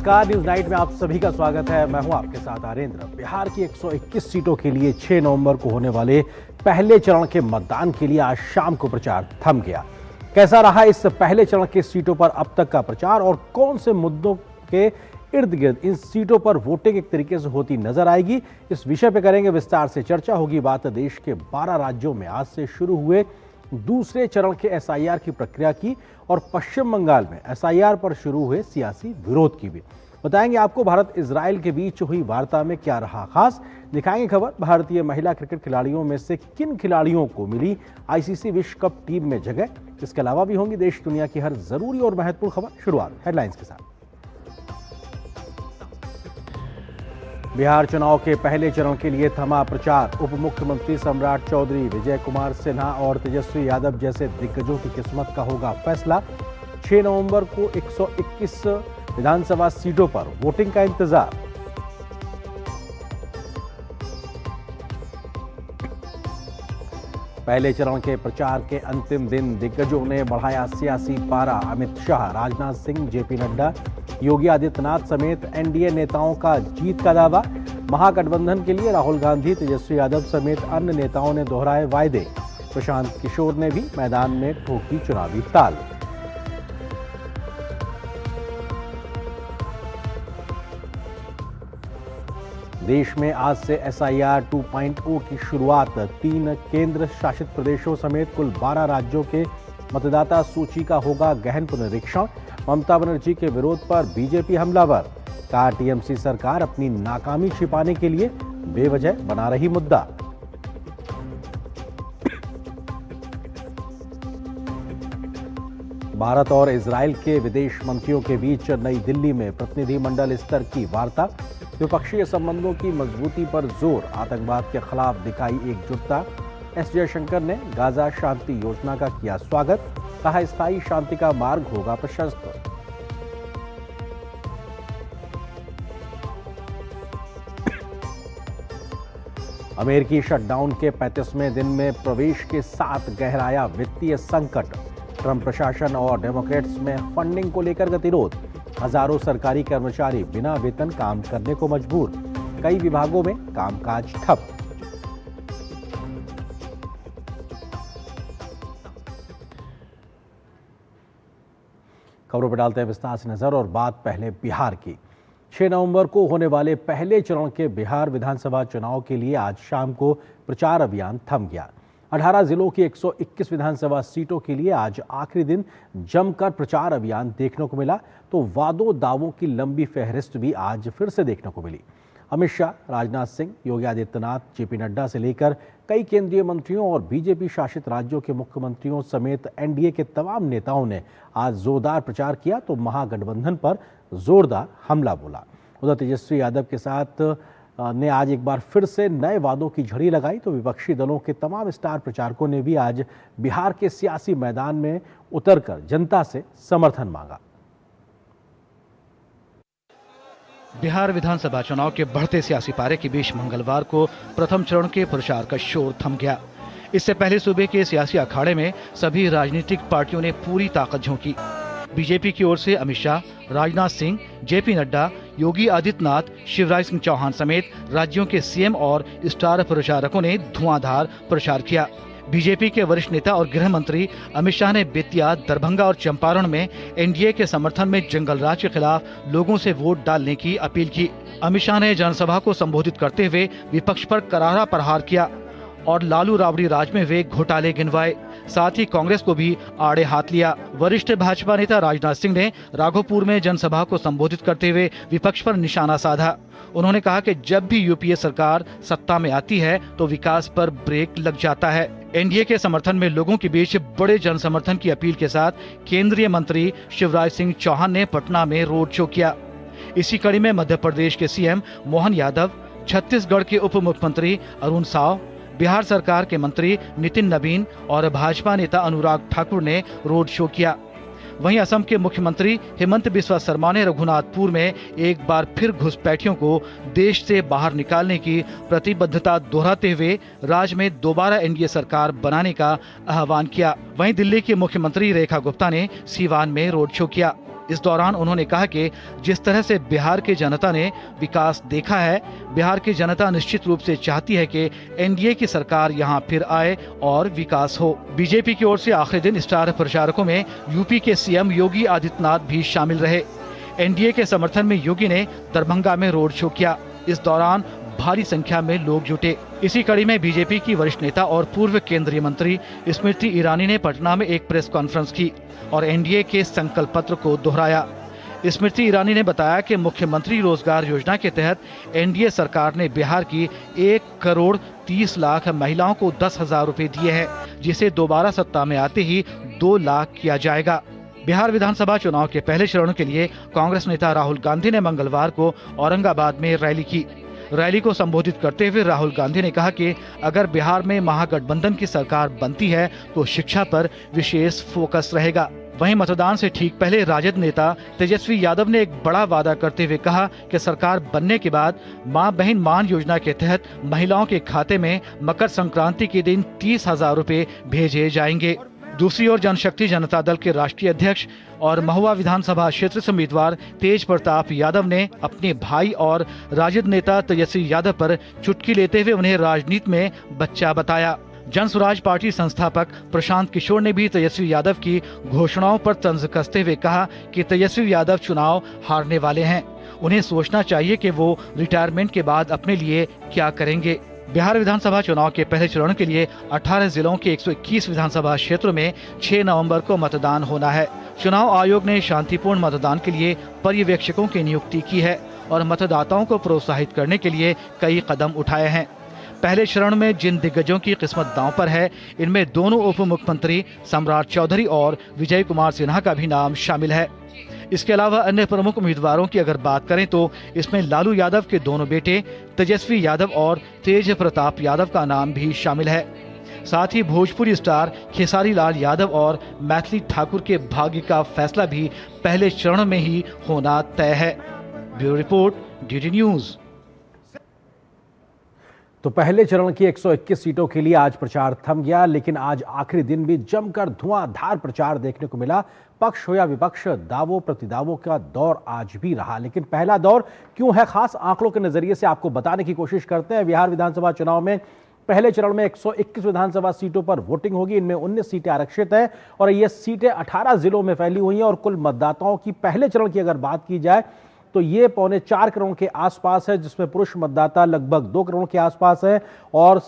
नमस्कार, news night में आप सभी का स्वागत है। मैं हूं आपके साथ आरेंद्र। बिहार की 121 सीटों के लिए 6 नवंबर को होने वाले पहले चरण के मतदान के लिए आज शाम को प्रचार थम गया। कैसा रहा इस पहले चरण के सीटों पर अब तक का प्रचार और कौन से मुद्दों के इर्द गिर्द इन सीटों पर वोटिंग एक तरीके से होती नजर आएगी, इस विषय पर करेंगे विस्तार से चर्चा। होगी बात देश के 12 राज्यों में आज से शुरू हुए दूसरे चरण के एसआईआर की प्रक्रिया की और पश्चिम बंगाल में एसआईआर पर शुरू हुए सियासी विरोध की भी। बताएंगे आपको भारत इजराइल के बीच हुई वार्ता में क्या रहा खास। दिखाएंगे खबर भारतीय महिला क्रिकेट खिलाड़ियों में से किन खिलाड़ियों को मिली आईसीसी विश्व कप टीम में जगह। इसके अलावा भी होंगी देश दुनिया की हर जरूरी और महत्वपूर्ण खबर। शुरुआत हेडलाइंस के साथ। बिहार चुनाव के पहले चरण के लिए थमा प्रचार। उप मुख्यमंत्री सम्राट चौधरी, विजय कुमार सिन्हा और तेजस्वी यादव जैसे दिग्गजों की किस्मत का होगा फैसला। 6 नवंबर को 121 विधानसभा सीटों पर वोटिंग का इंतजार। पहले चरण के प्रचार के अंतिम दिन दिग्गजों ने बढ़ाया सियासी पारा। अमित शाह, राजनाथ सिंह, जेपी नड्डा, योगी आदित्यनाथ समेत एनडीए नेताओं का जीत का दावा। महागठबंधन के लिए राहुल गांधी, तेजस्वी यादव समेत अन्य नेताओं ने दोहराए वायदे। प्रशांत किशोर ने भी मैदान में ठोकी चुनावी ताल। देश में आज से एसआईआर 2.0 की शुरुआत। 3 केंद्र शासित प्रदेशों समेत कुल 12 राज्यों के मतदाता सूची का होगा गहन पुनरीक्षण। ममता बनर्जी के विरोध पर बीजेपी हमलावर। कहा टीएमसी सरकार अपनी नाकामी छिपाने के लिए बेवजह बना रही मुद्दा। भारत और इजराइल के विदेश मंत्रियों के बीच नई दिल्ली में प्रतिनिधिमंडल स्तर की वार्ता। द्विपक्षीय संबंधों की मजबूती पर जोर। आतंकवाद के खिलाफ दिखाई एकजुटता। एस जयशंकर ने गाजा शांति योजना का किया स्वागत। कहा स्थायी शांति का मार्ग होगा प्रशस्त। अमेरिकी शटडाउन के 35वें दिन में प्रवेश के साथ गहराया वित्तीय संकट। ट्रंप प्रशासन और डेमोक्रेट्स में फंडिंग को लेकर गतिरोध। हजारों सरकारी कर्मचारी बिना वेतन काम करने को मजबूर। कई विभागों में कामकाज ठप। खबरों पर डालते हैं विस्तार से नजर और बात पहले बिहार की। 6 नवंबर को होने वाले पहले चरण के बिहार विधानसभा चुनाव के लिए आज शाम को प्रचार अभियान थम गया। 18 जिलों की 121 विधानसभा सीटों के लिए आज आखिरी दिन जमकर प्रचार अभियान देखने को मिला, तो वादों दावों की लंबी फहरिस्त भी आज फिर से देखने को मिली। अमित शाह, राजनाथ सिंह, योगी आदित्यनाथ, जेपी नड्डा से लेकर कई केंद्रीय मंत्रियों और बीजेपी शासित राज्यों के मुख्यमंत्रियों समेत एनडीए के तमाम नेताओं ने आज जोरदार प्रचार किया, तो महागठबंधन पर जोरदार हमला बोला। उधर तेजस्वी यादव के साथ ने आज एक बार फिर से नए वादों की झड़ी लगाई, तो विपक्षी दलों के तमाम स्टार प्रचारकों ने भी आज बिहार के सियासी मैदान में उतरकर जनता से समर्थन मांगा। बिहार विधानसभा चुनाव के बढ़ते सियासी पारे के बीच मंगलवार को प्रथम चरण के प्रचार का शोर थम गया। इससे पहले सूबे के सियासी अखाड़े में सभी राजनीतिक पार्टियों ने पूरी ताकत झोंकी। बीजेपी की ओर से अमित शाह, राजनाथ सिंह, जेपी नड्डा, योगी आदित्यनाथ, शिवराज सिंह चौहान समेत राज्यों के सीएम और स्टार प्रचारकों ने धुआंधार प्रचार किया। बीजेपी के वरिष्ठ नेता और गृह मंत्री अमित शाह ने बेतिया, दरभंगा और चंपारण में एनडीए के समर्थन में जंगल राज के खिलाफ लोगों से वोट डालने की अपील की। अमित शाह ने जनसभा को संबोधित करते हुए विपक्ष पर करारा प्रहार किया और लालू राबड़ी राज में हुए घोटाले गिनवाए। साथ ही कांग्रेस को भी आड़े हाथ लिया। वरिष्ठ भाजपा नेता राजनाथ सिंह ने राघोपुर में जनसभा को संबोधित करते हुए विपक्ष पर निशाना साधा। उन्होंने कहा कि जब भी यूपीए सरकार सत्ता में आती है तो विकास पर ब्रेक लग जाता है। एनडीए के समर्थन में लोगों के बीच बड़े जन समर्थन की अपील के साथ केंद्रीय मंत्री शिवराज सिंह चौहान ने पटना में रोड शो किया। इसी कड़ी में मध्य प्रदेश के सीएम मोहन यादव, छत्तीसगढ़ के उप मुख्यमंत्री अरुण साव, बिहार सरकार के मंत्री नितिन नवीन और भाजपा नेता अनुराग ठाकुर ने रोड शो किया। वहीं असम के मुख्यमंत्री हेमंत बिस्वा शर्मा ने रघुनाथपुर में एक बार फिर घुसपैठियों को देश से बाहर निकालने की प्रतिबद्धता दोहराते हुए राज्य में दोबारा एनडीए सरकार बनाने का आह्वान किया। वहीं दिल्ली की मुख्यमंत्री रेखा गुप्ता ने सीवान में रोड शो किया। इस दौरान उन्होंने कहा कि जिस तरह से बिहार की जनता ने विकास देखा है, बिहार की जनता निश्चित रूप से चाहती है कि एनडीए की सरकार यहां फिर आए और विकास हो। बीजेपी की ओर से आखिरी दिन स्टार प्रचारकों में यूपी के सीएम योगी आदित्यनाथ भी शामिल रहे। एनडीए के समर्थन में योगी ने दरभंगा में रोड शो किया। इस दौरान भारी संख्या में लोग जुटे। इसी कड़ी में बीजेपी की वरिष्ठ नेता और पूर्व केंद्रीय मंत्री स्मृति ईरानी ने पटना में एक प्रेस कॉन्फ्रेंस की और एनडीए के संकल्प पत्र को दोहराया। स्मृति ईरानी ने बताया कि मुख्यमंत्री रोजगार योजना के तहत एनडीए सरकार ने बिहार की 1,30,00,000 महिलाओं को 10,000 रुपए दिए हैं, जिसे दोबारा सत्ता में आते ही 2 लाख किया जाएगा। बिहार विधानसभा चुनाव के पहले चरण के लिए कांग्रेस नेता राहुल गांधी ने मंगलवार को औरंगाबाद में रैली की। रैली को संबोधित करते हुए राहुल गांधी ने कहा कि अगर बिहार में महागठबंधन की सरकार बनती है तो शिक्षा पर विशेष फोकस रहेगा। वहीं मतदान से ठीक पहले राजद नेता तेजस्वी यादव ने एक बड़ा वादा करते हुए कहा कि सरकार बनने के बाद मां बहन मान योजना के तहत महिलाओं के खाते में मकर संक्रांति के दिन 30,000 रुपए भेजे जाएंगे। दूसरी ओर जनशक्ति जनता दल के राष्ट्रीय अध्यक्ष और महुआ विधानसभा क्षेत्र से उम्मीदवार तेज प्रताप यादव ने अपने भाई और राजद नेता तेजस्वी यादव पर चुटकी लेते हुए उन्हें राजनीति में बच्चा बताया। जन स्वराज पार्टी संस्थापक प्रशांत किशोर ने भी तेजस्वी यादव की घोषणाओं पर तंज कसते हुए कहा कि तेजस्वी यादव चुनाव हारने वाले हैं, उन्हें सोचना चाहिए कि वो रिटायरमेंट के बाद अपने लिए क्या करेंगे। बिहार विधानसभा चुनाव के पहले चरण के लिए 18 जिलों के 121 विधानसभा क्षेत्रों में 6 नवंबर को मतदान होना है। चुनाव आयोग ने शांतिपूर्ण मतदान के लिए पर्यवेक्षकों की नियुक्ति की है और मतदाताओं को प्रोत्साहित करने के लिए कई कदम उठाए हैं। पहले चरण में जिन दिग्गजों की किस्मत दांव पर है, इनमें दोनों उप मुख्यमंत्री सम्राट चौधरी और विजय कुमार सिन्हा का भी नाम शामिल है। इसके अलावा अन्य प्रमुख उम्मीदवारों की अगर बात करें तो इसमें लालू यादव के दोनों बेटे तेजस्वी यादव और तेज प्रताप यादव का नाम भी शामिल है। साथ ही भोजपुरी स्टार खेसारी लाल यादव और मैथिली ठाकुर के भाग्य का फैसला भी पहले चरण में ही होना तय है। Bureau report, DD news. तो पहले चरण की 121 सीटों के लिए आज प्रचार थम गया, लेकिन आज आखिरी दिन भी जमकर धुआंधार प्रचार देखने को मिला। पक्ष हो या विपक्ष, दावों प्रतिदावों का दौर आज भी रहा। लेकिन पहला दौर क्यों है खास, आंकड़ों के नजरिए से आपको बताने की कोशिश करते हैं। बिहार विधानसभा चुनाव में पहले चरण में 121 विधानसभा सीटों पर वोटिंग होगी। इनमें 19 सीटें आरक्षित हैं और ये सीटें 18 जिलों में फैली हुई हैं। और कुल मतदाताओं की पहले चरण की अगर बात की जाए तो ये 4.25 करोड़ के आसपास है, जिसमें पुरुष मतदाता लगभग 2 करोड़ के आसपास है और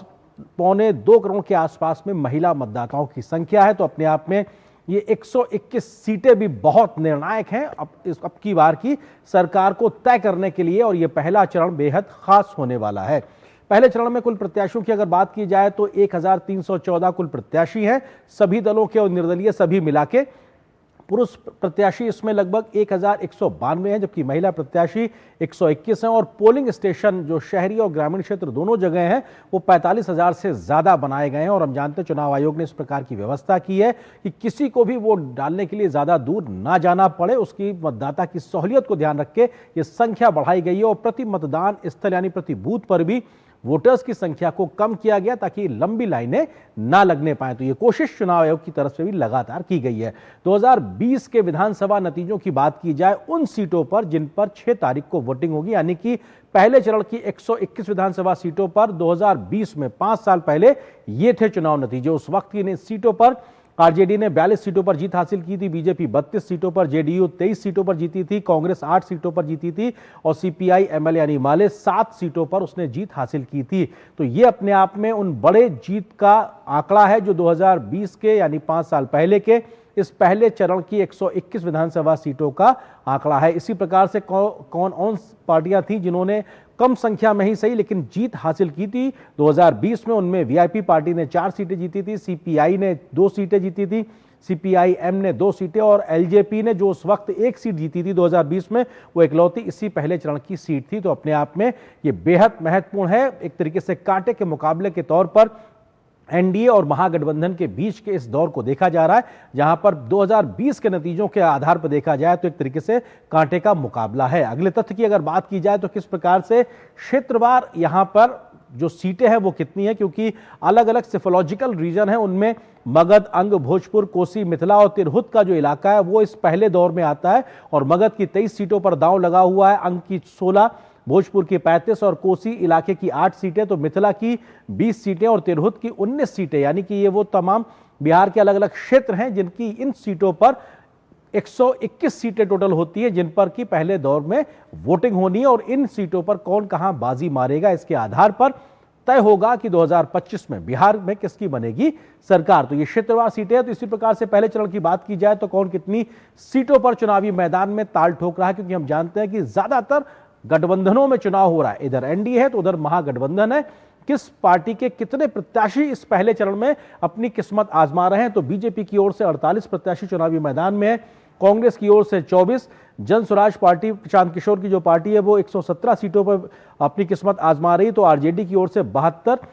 2.25 करोड़ के आसपास में महिला मतदाताओं की संख्या है। तो अपने आप में ये 121 सीटें भी बहुत निर्णायक हैं अब की बार की सरकार को तय करने के लिए, और ये पहला चरण बेहद खास होने वाला है। पहले चरण में कुल प्रत्याशियों की अगर बात की जाए तो 1314 कुल प्रत्याशी हैं, सभी दलों के और निर्दलीय सभी मिला के। पुरुष प्रत्याशी इसमें लगभग 1192 हैं, जबकि महिला प्रत्याशी 121 हैं। और पोलिंग स्टेशन जो शहरी और ग्रामीण क्षेत्र दोनों जगह हैं वो 45,000 से ज्यादा बनाए गए हैं। और हम जानते हैं चुनाव आयोग ने इस प्रकार की व्यवस्था की है कि किसी को भी वोट डालने के लिए ज्यादा दूर ना जाना पड़े, उसकी मतदाता की सहूलियत को ध्यान रख के ये संख्या बढ़ाई गई है। और प्रति मतदान स्थल यानी प्रति बूथ पर भी वोटर्स की संख्या को कम किया गया ताकि लंबी लाइनें ना लगने पाए। तो ये कोशिश चुनाव आयोग की तरफ से भी लगातार की गई है। 2020 के विधानसभा नतीजों की बात की जाए उन सीटों पर जिन पर 6 तारीख को वोटिंग होगी, यानी कि पहले चरण की 121 विधानसभा सीटों पर 2020 में 5 साल पहले ये थे चुनाव नतीजे। उस वक्त की इन सीटों पर आरजेडी ने 42 सीटों पर जीत हासिल की थी, बीजेपी 32 सीटों पर, जेडीयू 23 सीटों पर जीती थी, कांग्रेस 8 सीटों पर जीती थी और सीपीआई एमएल यानी माले 7 सीटों पर उसने जीत हासिल की थी। तो ये अपने आप में उन बड़े जीत का आंकड़ा है जो 2020 के यानी 5 साल पहले के इस पहले चरण की 121 विधानसभा सीटों का आंकड़ा है। इसी प्रकार से कौन पार्टियां थी जिन्होंने कम संख्या में ही सही लेकिन जीत हासिल की थी 2020 में, उनमें वीआईपी पार्टी ने 4 सीटें जीती थी, सीपीआई ने 2 सीटें जीती थी, सीपीआई-एम ने 2 सीटें और एलजेपी ने जो उस वक्त 1 सीट जीती थी 2020 में, वो इकलौती इसी पहले चरण की सीट थी। तो अपने आप में ये बेहद महत्वपूर्ण है। एक तरीके से कांटे के मुकाबले के तौर पर एनडीए और महागठबंधन के बीच के इस दौर को देखा जा रहा है, जहां पर 2020 के नतीजों के आधार पर देखा जाए तो एक तरीके से कांटे का मुकाबला है। अगले तथ्य की अगर बात की जाए तो किस प्रकार से क्षेत्रवार यहां पर जो सीटें हैं वो कितनी है, क्योंकि अलग अलग सिफोलॉजिकल रीजन है, उनमें मगध, अंग, भोजपुर, कोसी, मिथिला और तिरहुत का जो इलाका है वो इस पहले दौर में आता है। और मगध की 23 सीटों पर दांव लगा हुआ है, अंग की 16, भोजपुर की 35 और कोसी इलाके की 8 सीटें, तो मिथिला की 20 सीटें और तिरहुत की 19 सीटें। यानी कि ये वो तमाम बिहार के अलग अलग क्षेत्र हैं जिनकी इन सीटों पर 121 सीटें टोटल होती है, जिन पर की पहले दौर में वोटिंग होनी है। और इन सीटों पर कौन कहां बाजी मारेगा, इसके आधार पर तय होगा कि 2025 में बिहार में किसकी बनेगी सरकार। तो ये क्षेत्रवार सीटें हैं। तो इसी प्रकार से पहले चरण की बात की जाए तो कौन कितनी सीटों पर चुनावी मैदान में ताल ठोक रहा है, क्योंकि हम जानते हैं कि ज्यादातर गठबंधनों में चुनाव हो रहा है, इधर एनडीए है तो उधर महागठबंधन है। किस पार्टी के कितने प्रत्याशी इस पहले चरण में अपनी किस्मत आजमा रहे हैं, तो बीजेपी की ओर से 48 प्रत्याशी चुनावी मैदान में है, कांग्रेस की ओर से 24, जन स्वराज पार्टी प्रशांत किशोर की जो पार्टी है वो 117 सीटों पर अपनी किस्मत आजमा रही, तो आरजेडी की ओर से 72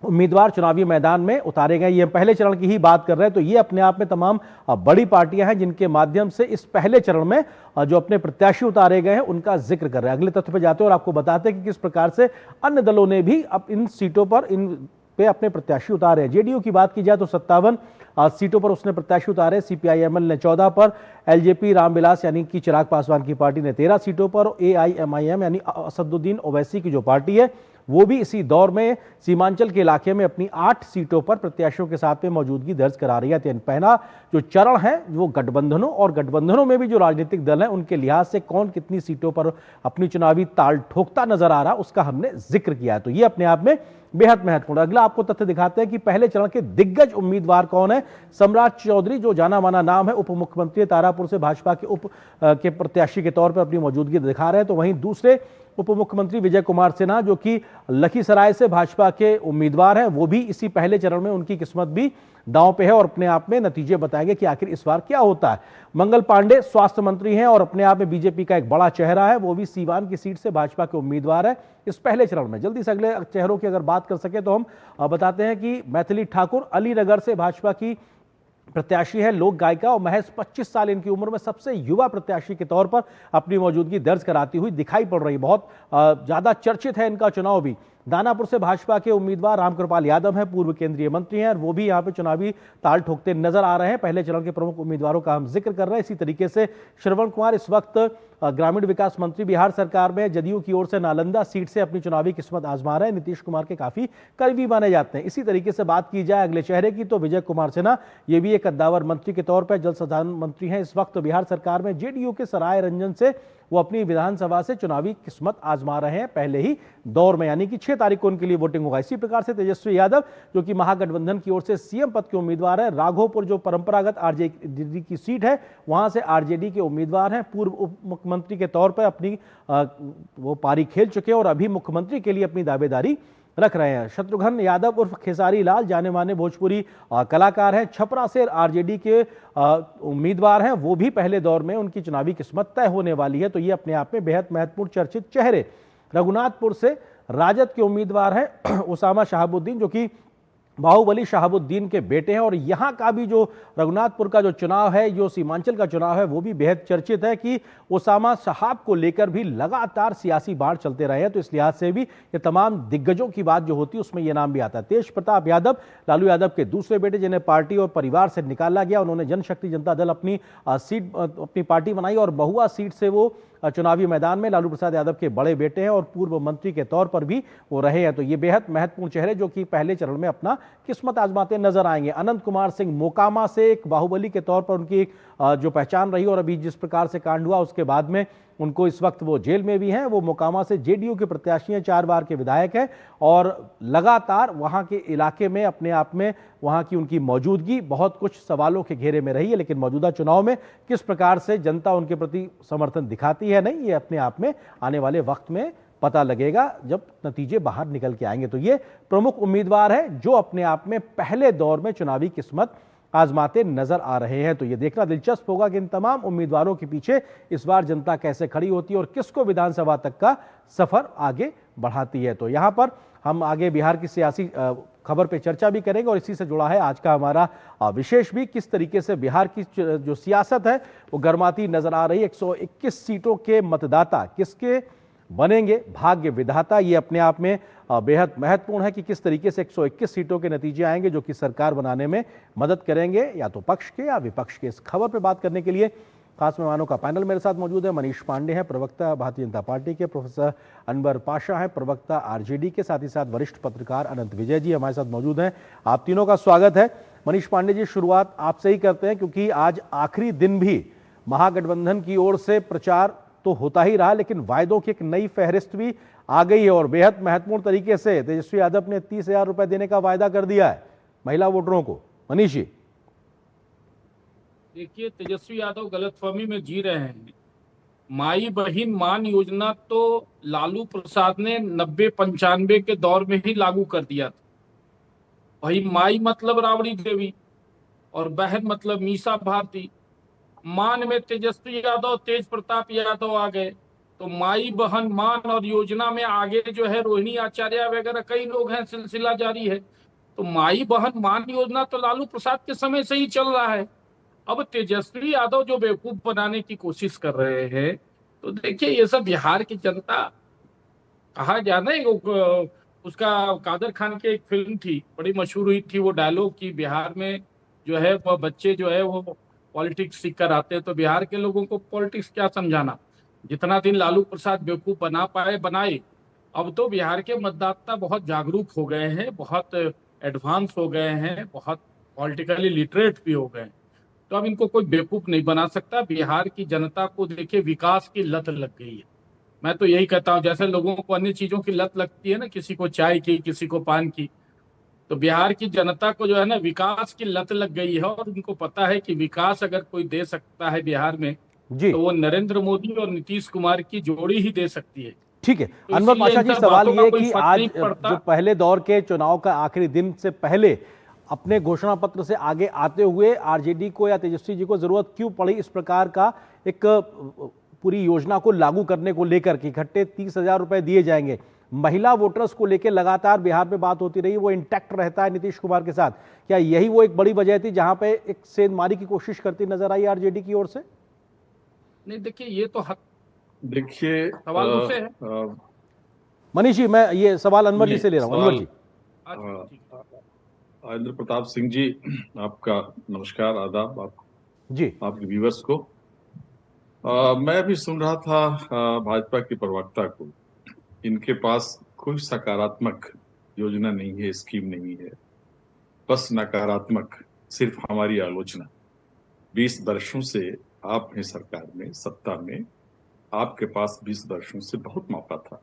उम्मीदवार चुनावी मैदान में उतारे गए। ये पहले चरण की ही बात कर रहे हैं, तो ये अपने आप में तमाम बड़ी पार्टियां हैं जिनके माध्यम से इस पहले चरण में जो अपने प्रत्याशी उतारे गए हैं उनका जिक्र कर रहे हैं। अगले तथ्य पर जाते हैं और आपको बताते हैं कि किस प्रकार से अन्य दलों ने भी अब इन सीटों पर इन पे अपने प्रत्याशी उतारे हैं। जेडीयू की बात की जाए तो 57 सीटों पर उसने प्रत्याशी उतारे, सीपीआईएमएल ने 14 पर, एलजेपी रामविलास यानी कि चिराग पासवान की पार्टी ने 13 सीटों पर, एआईएमआईएम यानी असदुद्दीन ओवैसी की जो पार्टी है वो भी इसी दौर में सीमांचल के इलाके में अपनी 8 सीटों पर प्रत्याशियों के साथ में मौजूदगी दर्ज करा रही है। तो पहला जो चरण है वो गठबंधनों और गठबंधनों में भी जो राजनीतिक दल है उनके लिहाज से कौन कितनी सीटों पर अपनी चुनावी ताल ठोकता नजर आ रहा, उसका हमने जिक्र किया है। तो ये अपने आप में बेहद महत्वपूर्ण। अगला आपको तथ्य दिखाते हैं कि पहले चरण के दिग्गज उम्मीदवार कौन है। सम्राट चौधरी जो जाना माना नाम है, उप मुख्यमंत्री तारापुर से भाजपा के प्रत्याशी के तौर पर अपनी मौजूदगी दिखा रहे हैं। तो वहीं दूसरे उप मुख्यमंत्री विजय कुमार सिन्हा जो कि लखीसराय से भाजपा के उम्मीदवार हैं, वो भी इसी पहले चरण में उनकी किस्मत भी दांव पे है और अपने आप में नतीजे बताएंगे कि आखिर इस बार क्या होता है। मंगल पांडे स्वास्थ्य मंत्री हैं और अपने आप में बीजेपी का एक बड़ा चेहरा है, वो भी सीवान की सीट से भाजपा के उम्मीदवार है इस पहले चरण में। जल्दी से अगले चेहरों की अगर बात कर सके तो हम बताते हैं कि मैथिली ठाकुर अलीनगर से भाजपा की प्रत्याशी है, लोक गायिका और महज 25 साल इनकी उम्र में सबसे युवा प्रत्याशी के तौर पर अपनी मौजूदगी दर्ज कराती हुई दिखाई पड़ रही। बहुत ज्यादा चर्चित है इनका चुनाव भी। दानापुर से भाजपा के उम्मीदवार रामकृपाल यादव हैं, पूर्व केंद्रीय मंत्री हैं और वो भी यहाँ पे चुनावी ताल ठोकते नजर आ रहे हैं। पहले चरण के प्रमुख उम्मीदवारों का हम जिक्र कर रहे हैं। इसी तरीके से श्रवण कुमार इस वक्त ग्रामीण विकास मंत्री बिहार सरकार में जदयू की ओर से नालंदा सीट से अपनी चुनावी किस्मत आजमा रहे हैं, नीतीश कुमार के काफी करीबी माने जाते हैं। इसी तरीके से बात की जाए अगले चेहरे की तो विजय कुमार सिन्हा, ये भी एक कद्दावर मंत्री के तौर पर जल संसाधन मंत्री हैं इस वक्त बिहार सरकार में। जेडीयू के सराय रंजन से वो अपनी विधानसभा से चुनावी किस्मत आजमा रहे हैं पहले ही दौर में, यानी कि 6 तारीख को उनके लिए वोटिंग होगा। इसी प्रकार से तेजस्वी यादव जो कि महागठबंधन की ओर से सीएम पद के उम्मीदवार है, राघोपुर जो परंपरागत आरजेडी की सीट है वहां से आरजेडी के उम्मीदवार हैं, पूर्व उप मुख्यमंत्री के तौर पर अपनी वो पारी खेल चुके हैं और अभी मुख्यमंत्री के लिए अपनी दावेदारी रख रहे हैं। शत्रुघ्न यादव उर्फ खेसारी लाल जाने माने भोजपुरी कलाकार हैं, छपरा से आरजेडी के उम्मीदवार हैं, वो भी पहले दौर में उनकी चुनावी किस्मत तय होने वाली है। तो ये अपने आप में बेहद महत्वपूर्ण चर्चित चेहरे। रघुनाथपुर से राजद के उम्मीदवार हैं उसामा शहाबुद्दीन जो कि बाहुबली शहाबुद्दीन के बेटे हैं और यहाँ का भी जो रघुनाथपुर का जो चुनाव है, जो सीमांचल का चुनाव है, वो भी बेहद चर्चित है कि उसामा शहाब को लेकर भी लगातार सियासी बाढ़ चलते रहे हैं। तो इस लिहाज से भी ये तमाम दिग्गजों की बात जो होती है उसमें ये नाम भी आता है। तेज प्रताप यादव लालू यादव के दूसरे बेटे जिन्हें पार्टी और परिवार से निकाला गया, उन्होंने जनशक्ति जनता दल अपनी पार्टी बनाई और बहुआ सीट से वो चुनावी मैदान में लालू प्रसाद यादव के बड़े बेटे हैं और पूर्व मंत्री के तौर पर भी वो रहे हैं। तो ये बेहद महत्वपूर्ण चेहरे जो कि पहले चरण में अपना किस्मत आजमाते नजर आएंगे। अनंत कुमार सिंह मोकामा से एक बाहुबली के तौर पर उनकी जो पहचान रही और अभी जिस प्रकार से कांड हुआ उसके बाद में उनको इस वक्त वो जेल में भी हैं। वो मोकामा से जेडीयू के प्रत्याशी हैं, 4 बार के विधायक हैं और लगातार वहां के इलाके में अपने आप में वहां की उनकी मौजूदगी बहुत कुछ सवालों के घेरे में रही है। लेकिन मौजूदा चुनाव में किस प्रकार से जनता उनके प्रति समर्थन दिखाती है, नहीं, ये अपने आप में आने वाले वक्त में पता लगेगा जब नतीजे बाहर निकल के आएंगे। तो ये प्रमुख उम्मीदवार है जो अपने आप में पहले दौर में चुनावी किस्मत आजमाते नजर आ रहे हैं। तो ये देखना दिलचस्प होगा कि इन तमाम उम्मीदवारों के पीछे इस बार जनता कैसे खड़ी होती है और किसको विधानसभा तक का सफर आगे बढ़ाती है। तो यहां पर हम आगे बिहार की सियासी खबर पे चर्चा भी करेंगे और इसी से जुड़ा है आज का हमारा विशेष भी, किस तरीके से बिहार की जो सियासत है वो गर्माती नजर आ रही है। 121 सीटों के मतदाता किसके बनेंगे भाग्य विधाता, ये अपने आप में बेहद महत्वपूर्ण है कि किस तरीके से 121 सीटों के नतीजे आएंगे जो कि सरकार बनाने में मदद करेंगे, या तो पक्ष के या विपक्ष के। इस खबर पर बात करने के लिए खास मेहमानों का पैनल मेरे साथ मौजूद है। मनीष पांडे हैं, प्रवक्ता भारतीय जनता पार्टी के, प्रोफेसर अनवर पाशा हैं, प्रवक्ता आरजेडी के, साथ ही साथ वरिष्ठ पत्रकार अनंत विजय जी हमारे साथ मौजूद हैं। आप तीनों का स्वागत है। मनीष पांडे जी, शुरुआत आपसे ही करते हैं क्योंकि आज आखिरी दिन भी महागठबंधन की ओर से प्रचार तो होता ही रहा, लेकिन वायदों की एक नई फहरिस्त भी आ गई है और बेहद महत्वपूर्ण तरीके से तेजस्वी यादव ने 30,000 रुपए देने का वायदा कर दिया है महिला वोटरों को। मनीष जी, देखिए, तेजस्वी यादव गलतफहमी में जी रहे हैं। माई बहिन मान योजना तो लालू प्रसाद ने 90-95 के दौर में ही लागू कर दिया था। भाई, माई मतलब राबड़ी देवी और बहन मतलब मीसा भारती। मान में तेजस्वी यादव, तेज प्रताप यादव आ गए, तो माई बहन मान और योजना में आगे जो है रोहिणी आचार्य वगैरह कई लोग हैं, सिलसिला जारी है। तो माई बहन मान योजना तो लालू प्रसाद के समय से ही चल रहा है। अब तेजस्वी यादव जो बेवकूफ बनाने की कोशिश कर रहे हैं, तो देखिए, ये सब बिहार की जनता, कहा जाना है उसका कादर खान की एक फिल्म थी, बड़ी मशहूर हुई थी, वो डायलॉग की, बिहार में जो है वो बच्चे जो है वो पॉलिटिक्स सीख कर आते हैं। तो बिहार के लोगों को पॉलिटिक्स क्या समझाना। जितना दिन लालू प्रसाद बेवकूफ बना पाए बनाए। अब तो बिहार के मतदाता बहुत जागरूक हो गए हैं, बहुत एडवांस हो गए हैं, बहुत पॉलिटिकली लिटरेट भी हो गए हैं। तो अब इनको कोई बेवकूफ नहीं बना सकता। बिहार की जनता को देखिए विकास की लत लग गई है। मैं तो यही कहता हूँ, जैसे लोगों को अन्य चीजों की लत लगती है ना, किसी को चाय की, किसी को पान की, तो बिहार की जनता को जो है ना विकास की लत लग गई है। और उनको पता है कि विकास अगर कोई दे सकता है बिहार में, जी तो वो नरेंद्र मोदी और नीतीश कुमार की जोड़ी ही दे सकती है। ठीक है। तो अनवर इसलिए पाशा इन जी, सब सवाल बातों का ये कोई कि फर्क आज नहीं पड़ता। जो पहले दौर के चुनाव का आखिरी दिन से पहले अपने घोषणा पत्र से आगे आते हुए आरजेडी को या तेजस्वी जी को जरूरत क्यों पड़ी इस प्रकार का एक पूरी योजना को लागू करने को लेकर कि इकट्ठे 30,000 रुपए दिए जाएंगे। महिला वोटर्स को लेकर लगातार बिहार में बात होती रही, वो इंटैक्ट रहता है नीतीश कुमार के साथ। क्या यही वो एक बड़ी वजह थी जहां पे एक सेंधमारी की कोशिश करती नजर आई आरजेडी की ओर से? नहीं, देखिए, ये तो देखिए, सवाल मुझसे है। मनीष जी, मैं ये सवाल अनवर जी से ले रहा हूं। अनवर सवाल जी। इंद्र प्रताप सिंह जी, आपका नमस्कार, आदाब जी आपके व्यूवर्स को। मैं भी सुन रहा था भाजपा के प्रवक्ता को। इनके पास कोई सकारात्मक योजना नहीं है, स्कीम नहीं है, बस नकारात्मक, सिर्फ हमारी आलोचना। 20 वर्षों से आप हैं सरकार में, सत्ता में, आपके पास 20 वर्षों से बहुत मौका था।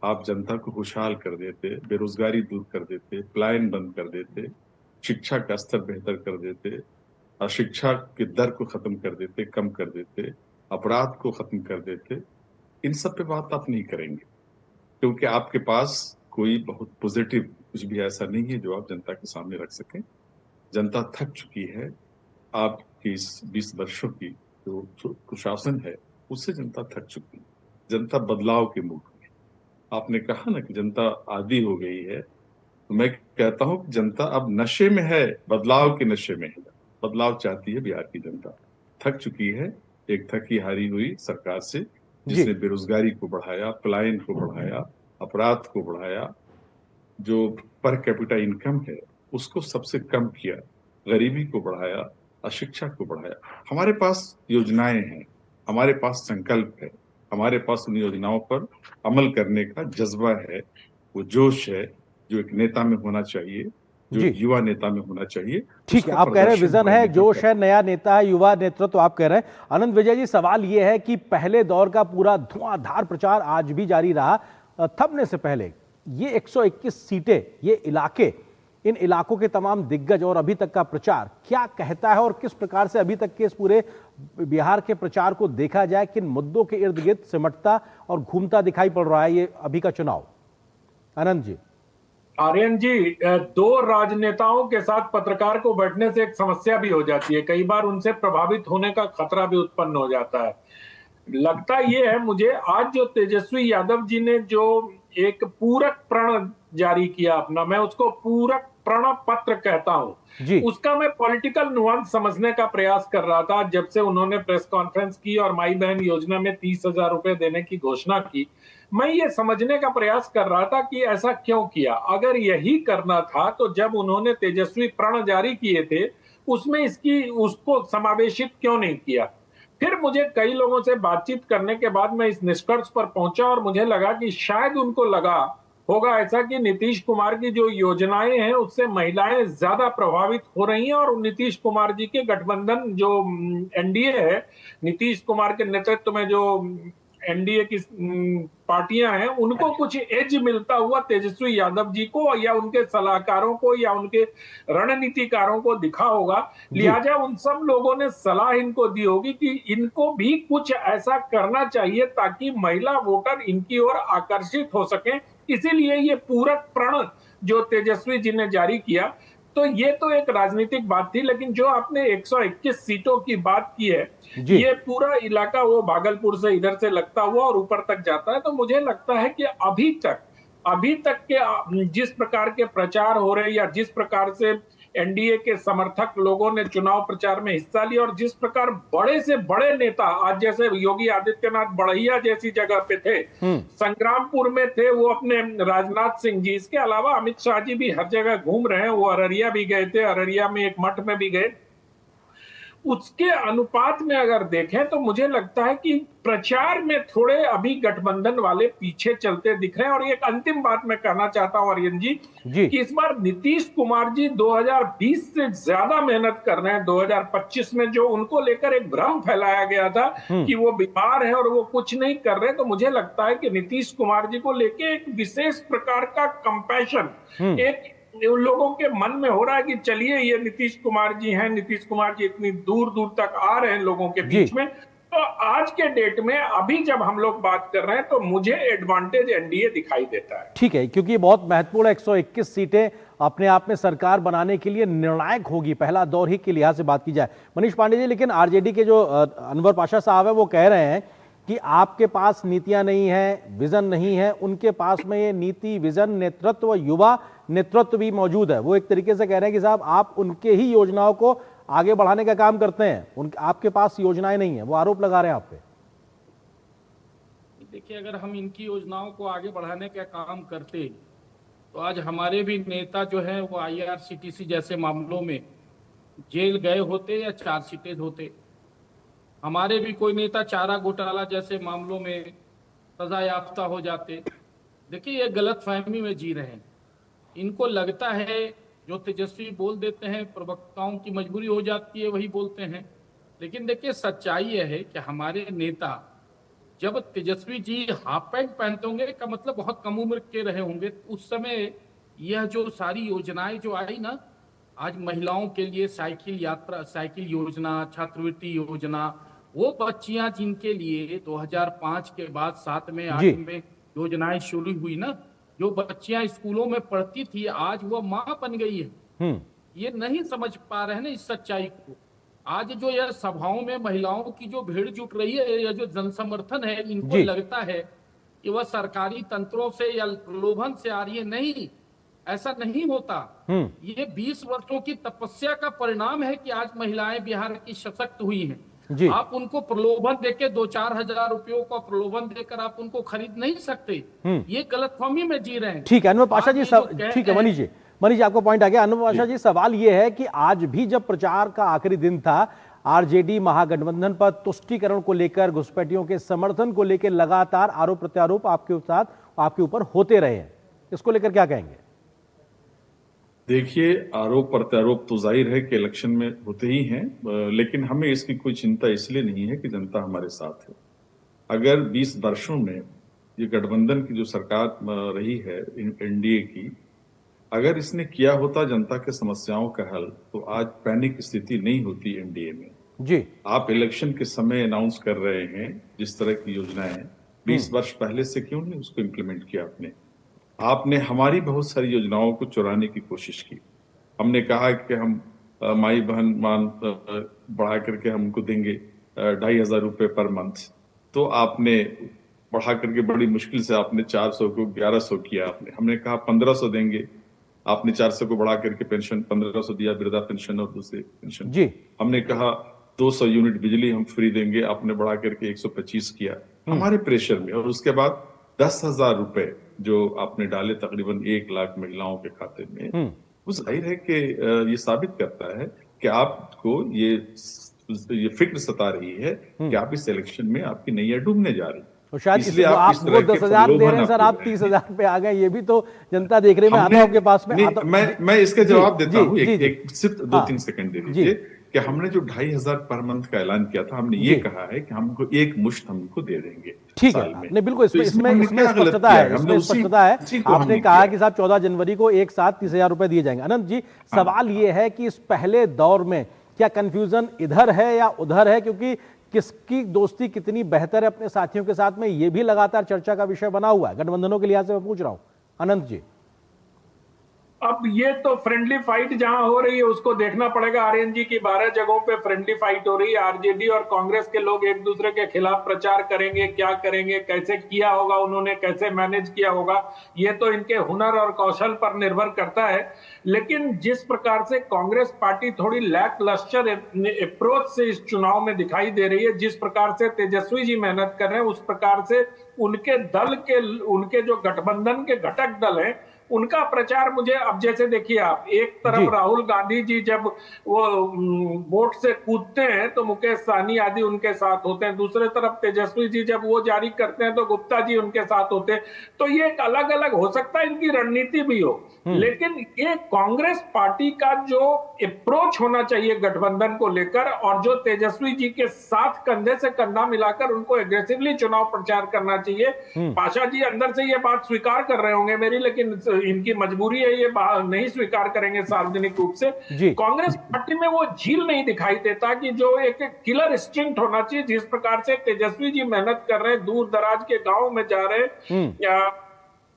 आप जनता को खुशहाल कर देते, बेरोजगारी दूर कर देते, पलायन बंद कर देते, शिक्षा का स्तर बेहतर कर देते, अशिक्षा के दर को खत्म कर देते, कम कर देते, अपराध को खत्म कर देते। इन सब पे बात आप नहीं करेंगे क्योंकि आपके पास कोई बहुत पॉजिटिव कुछ भी ऐसा नहीं है जो आप जनता के सामने रख सकें। जनता थक चुकी है आपकी इस 20 वर्षों की जो कुशासन है, उससे जनता थक चुकी है। जनता बदलाव के मूड में। आपने कहा ना कि जनता आदी हो गई है, तो मैं कहता हूं कि जनता अब नशे में है, बदलाव के नशे में है। बदलाव चाहती है बिहार की जनता, थक चुकी है एक थकी हारी हुई सरकार से, जिसने बेरोजगारी को बढ़ाया, पलायन को बढ़ाया, अपराध को बढ़ाया, जो पर कैपिटा इनकम है उसको सबसे कम किया, गरीबी को बढ़ाया, अशिक्षा को बढ़ाया। हमारे पास योजनाएं हैं, हमारे पास संकल्प है, हमारे पास उन योजनाओं पर अमल करने का जज्बा है, वो जोश है जो एक नेता में होना चाहिए, जो एक युवा नेता में होना चाहिए। ठीक है, आप कह रहे हैं विजन है, जोश है, नया नेता है, युवा नेतृत्व आप कह रहे हैं। अनंत विजय जी, सवाल यह है कि पहले दौर का पूरा धुआंधार प्रचार आज भी जारी रहा, थमने से पहले ये 121 सीटें, ये इलाके, इन इलाकों के तमाम दिग्गज और अभी तक का प्रचार क्या कहता है और किस प्रकार से अभी तक के इस पूरे बिहार के प्रचार को देखा जाए, किन मुद्दों के इर्द गिर्द सिमटता और घूमता दिखाई पड़ रहा है ये अभी का चुनाव? अनंत जी। आर्यन जी, दो राजनेताओं के साथ पत्रकार को बैठने से एक समस्या भी हो जाती है, कई बार उनसे प्रभावित होने का खतरा भी उत्पन्न हो जाता है। लगता ये है मुझे, आज जो तेजस्वी यादव जी ने जो एक पूरक प्रण जारी किया अपना, मैं उसको पूरक प्रण पत्र कहता हूं, उसका मैं पॉलिटिकल नुआंस समझने का प्रयास कर रहा था। जब से उन्होंने प्रेस कॉन्फ्रेंस की और माई बहन योजना में 30,000 रुपए देने की घोषणा की, मैं ये समझने का प्रयास कर रहा था कि ऐसा क्यों किया। अगर यही करना था तो जब उन्होंने तेजस्वी प्रण जारी किए थे उसमें उसको समावेशित क्यों नहीं किया। फिर मुझे कई लोगों से बातचीत करने के बाद मैं इस निष्कर्ष पर पहुंचा और मुझे लगा कि शायद उनको लगा होगा ऐसा कि नीतीश कुमार की जो योजनाएं हैं उससे महिलाएं ज्यादा प्रभावित हो रही हैं, और नीतीश कुमार जी के गठबंधन जो एनडीए है, नीतीश कुमार के नेतृत्व में जो एनडीए की पार्टियां हैं, उनको कुछ एज मिलता हुआ तेजस्वी यादव जी को या उनके सलाहकारों को या उनके रणनीतिकारों को दिखा होगा। लिहाजा उन सब लोगों ने सलाह इनको दी होगी कि इनको भी कुछ ऐसा करना चाहिए ताकि महिला वोटर इनकी ओर आकर्षित हो सके। इसीलिए ये पूरक प्रण जो तेजस्वी जी ने जारी किया, तो ये तो एक राजनीतिक बात थी। लेकिन जो आपने 121 सीटों की बात की है, ये पूरा इलाका वो भागलपुर से इधर से लगता हुआ और ऊपर तक जाता है। तो मुझे लगता है कि अभी तक के जिस प्रकार के प्रचार हो रहे या जिस प्रकार से एनडीए के समर्थक लोगों ने चुनाव प्रचार में हिस्सा लिया और जिस प्रकार बड़े से बड़े नेता, आज जैसे योगी आदित्यनाथ बड़हिया जैसी जगह पे थे, संग्रामपुर में थे वो अपने राजनाथ सिंह जी, इसके अलावा अमित शाह जी भी हर जगह घूम रहे हैं। वो अररिया भी गए थे, अररिया में एक मठ में भी गए। उसके अनुपात में अगर देखें तो मुझे लगता है कि प्रचार में थोड़े अभी गठबंधन वाले पीछे चलते दिख रहे हैं। और एक अंतिम बात मैं कहना चाहता हूं आर्यन जी कि इस बार नीतीश कुमार जी 2020 से ज्यादा मेहनत कर रहे हैं। 2025 में जो उनको लेकर एक भ्रम फैलाया गया था कि वो बीमार है और वो कुछ नहीं कर रहे, तो मुझे लगता है कि नीतीश कुमार जी को लेकर एक विशेष प्रकार का कंपैशन एक उन लोगों के मन में हो रहा है कि चलिए ये नीतीश कुमार जी हैं, नीतीश कुमार जी इतनी दूर दूर तक आ रहे हैं लोगों के बीच में। तो आज के डेट में अभी जब हम लोग बात कर रहे हैं तो मुझे एडवांटेज एनडीए दिखाई देता है। ठीक है, क्योंकि बहुत महत्वपूर्ण 121 सीटें अपने आप में सरकार बनाने के लिए निर्णायक होगी, पहला दौर ही के लिहाज से बात की जाए। मनीष पांडे जी, लेकिन आरजेडी के जो अनवर पाशा साहब है वो कह रहे हैं कि आपके पास नीतियां नहीं है, विजन नहीं है, उनके पास में ये नीति, विजन, नेतृत्व, युवा नेतृत्व भी मौजूद है। वो एक तरीके से कह रहे हैं कि साहब आप उनके ही योजनाओं को आगे बढ़ाने का काम करते हैं, आपके पास योजनाएं नहीं है, वो आरोप लगा रहे हैं आप पे। देखिए, अगर हम इनकी योजनाओं को आगे बढ़ाने का काम करते तो आज हमारे भी नेता जो है वो आईआरसीटीसी जैसे मामलों में जेल गए होते या चार्जशीटेड होते। हमारे भी कोई नेता चारा घोटाला जैसे मामलों में सजा याफ्ता हो जाते। देखिए, ये गलत फहमी में जी रहे हैं। इनको लगता है जो तेजस्वी बोल देते हैं, प्रवक्ताओं की मजबूरी हो जाती है वही बोलते हैं। लेकिन देखिए, सच्चाई यह है कि हमारे नेता, जब तेजस्वी जी हाफ पैंट पहनते होंगे का मतलब बहुत कम उम्र के रहे होंगे, उस समय यह जो सारी योजनाएं जो आई ना, आज महिलाओं के लिए साइकिल यात्रा, साइकिल योजना, छात्रवृत्ति योजना, वो बच्चियां जिनके लिए 2005 के बाद 7 में 8 में योजनाएं शुरू हुई ना, जो बच्चियां स्कूलों में पढ़ती थी आज वो माँ बन गई है। ये नहीं समझ पा रहे हैं ना इस सच्चाई को। आज जो यह सभाओं में महिलाओं की जो भीड़ जुट रही है या जो जनसमर्थन है, इनको लगता है कि वह सरकारी तंत्रों से या प्रलोभन से आ रही है। नहीं, ऐसा नहीं होता। ये 20 वर्षों की तपस्या का परिणाम है कि आज महिलाएं बिहार की सशक्त हुई हैं। आप उनको प्रलोभन देके 2-4 हजार रुपयों का प्रलोभन देकर आप उनको खरीद नहीं सकते। ये गलतफहमी में जी रहे हैं। ठीक है अनवर पाशा जी, ठीक है मनीष जी आपको पॉइंट आ गया। अनवर पाशा जी, सवाल ये है कि आज भी जब प्रचार का आखिरी दिन था, आरजेडी महागठबंधन पर तुष्टीकरण को लेकर, घुसपैठियों के समर्थन को लेकर लगातार आरोप प्रत्यारोप आपके साथ, आपके ऊपर होते रहे हैं, इसको लेकर क्या कहेंगे? देखिए, आरोप प्रत्यारोप तो जाहिर है कि इलेक्शन में होते ही हैं, लेकिन हमें इसकी कोई चिंता इसलिए नहीं है कि जनता हमारे साथ है। अगर 20 वर्षों में ये गठबंधन की जो सरकार रही है एनडीए की, अगर इसने किया होता जनता के समस्याओं का हल, तो आज पैनिक स्थिति नहीं होती एनडीए में। जी, आप इलेक्शन के समय अनाउंस कर रहे हैं जिस तरह की योजनाएं 20 वर्ष पहले से क्यों नहीं उसको इम्प्लीमेंट किया आपने हमारी बहुत सारी योजनाओं को चुराने की कोशिश की। हमने कहा कि हम माई बहन मान बढ़ा करके हमको देंगे 2,500 रुपए पर मंथ, तो आपने बढ़ा करके बड़ी मुश्किल से आपने 400 को 1100 किया। हमने कहा 1500 देंगे, आपने 400 को बढ़ा करके पेंशन 1500 दिया, वृद्धा पेंशन और दूसरी पेंशन जी। हमने कहा 200 यूनिट बिजली हम फ्री देंगे, आपने बढ़ा करके 125 किया हमारे प्रेशर में। और उसके बाद 10,000 रुपए जो आपने डाले तकरीबन 1 लाख महिलाओं के खाते में, वो जाहिर है कि ये साबित करता है कि आपको ये फिक्र सता रही है कि आप इस इलेक्शन में आपकी नैया डूबने जा रही है। तो शायद इसलिए आप इस वो तरह के 10,000 दे रहे हैं प्रलोभन सर, आप आप 30,000 पे आ गए, ये भी तो जनता देख रही है। मैं आता हूं आपके पास में। मैं इसका जवाब देता हूं, जी, एक सिर्फ 2-3 सेकंड दे दीजिए कि हमने जो 2,500 पर मंथ का ऐलान किया था, हमने ये कहा है कि हमको एक मुश्त हमको दे देंगे। ठीक है, नहीं बिल्कुल, इसमें स्पष्टता है, इसमें स्पष्टता है। आपने कहा कि साहब 14 जनवरी को एक साथ 30,000 रुपए दिए जाएंगे। अनंत जी, सवाल ये है कि इस पहले दौर में क्या कंफ्यूजन इधर है या उधर है, क्योंकि किसकी दोस्ती कितनी बेहतर है अपने साथियों के साथ में, ये भी लगातार चर्चा का विषय बना हुआ है। गठबंधनों के लिहाज से मैं पूछ रहा हूं अनंत जी। अब ये तो फ्रेंडली फाइट जहां हो रही है उसको देखना पड़ेगा। आर्यन जी की 12 जगहों पे फ्रेंडली फाइट हो रही है। आरजेडी और कांग्रेस के लोग एक दूसरे के खिलाफ प्रचार करेंगे, क्या करेंगे, कैसे किया होगा उन्होंने, कैसे मैनेज किया होगा, ये तो इनके हुनर और कौशल पर निर्भर करता है। लेकिन जिस प्रकार से कांग्रेस पार्टी थोड़ी लैक लस्टर अप्रोच से इस चुनाव में दिखाई दे रही है, जिस प्रकार से तेजस्वी जी मेहनत कर रहे हैं, उस प्रकार से उनके जो गठबंधन के घटक दल हैं उनका प्रचार मुझे, अब जैसे देखिए आप, एक तरफ राहुल गांधी जी जब वो बोट से कूदते हैं तो मुकेश सहनी आदि उनके साथ होते हैं, दूसरे तरफ तेजस्वी जी जब वो जारी करते हैं तो गुप्ता जी उनके साथ होते हैं। तो ये एक अलग अलग हो सकता है इनकी रणनीति भी हो, लेकिन ये कांग्रेस पार्टी का जो अप्रोच होना चाहिए गठबंधन को लेकर, और जो तेजस्वी जी के साथ कंधे से कंधा मिलाकर उनको एग्रेसिवली चुनाव प्रचार करना चाहिए। पाशा जी अंदर से ये बात स्वीकार कर रहे होंगे मेरी, लेकिन इनकी मजबूरी है, ये नहीं स्वीकार करेंगे सार्वजनिक रूप से। कांग्रेस पार्टी में वो झील नहीं दिखाई देता कि जो एक किलर इंस्टिंक्ट होना चाहिए। जिस प्रकार से तेजस्वी जी मेहनत कर रहे हैं, दूर दराज के गांव में जा रहे हैं,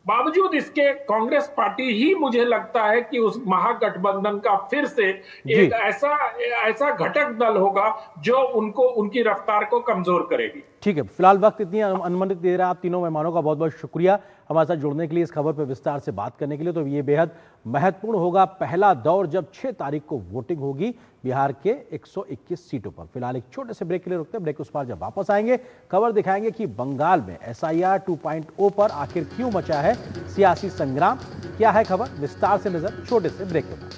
बावजूद इसके कांग्रेस पार्टी ही मुझे लगता है कि उस महागठबंधन का फिर से एक ऐसा घटक दल होगा जो उनकी रफ्तार को कमजोर करेगी। ठीक है, फिलहाल वक्त इतनी अनुमति दे रहा है। आप तीनों मेहमानों का बहुत बहुत शुक्रिया हमारे साथ जुड़ने के लिए, इस खबर पर विस्तार से बात करने के लिए। तो ये बेहद महत्वपूर्ण होगा पहला दौर जब 6 तारीख को वोटिंग होगी बिहार के 121 सीटों पर। फिलहाल एक छोटे से ब्रेक के लिए रुकते हैं, ब्रेक उस पार जब वापस आएंगे खबर दिखाएंगे कि बंगाल में SIR 2.0 पर आखिर क्यों मचा है सियासी संग्राम। क्या है खबर, विस्तार से नजर छोटे से ब्रेक के बाद।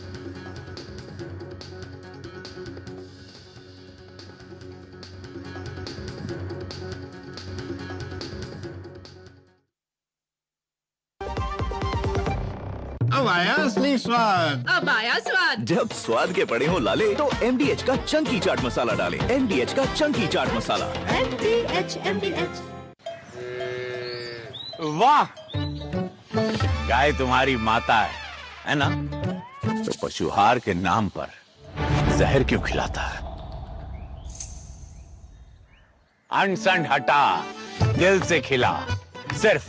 अब आया असली स्वाद, अब आया स्वाद। जब स्वाद के पड़े हो लाले तो MDH का चंकी चाट मसाला डालें। MDH का चंकी चाट मसाला। MDH। वाह, गाय तुम्हारी माता है ना? तो पशुहार के नाम पर जहर क्यों खिलाता है? अनसंड हटा, दिल से खिला, सिर्फ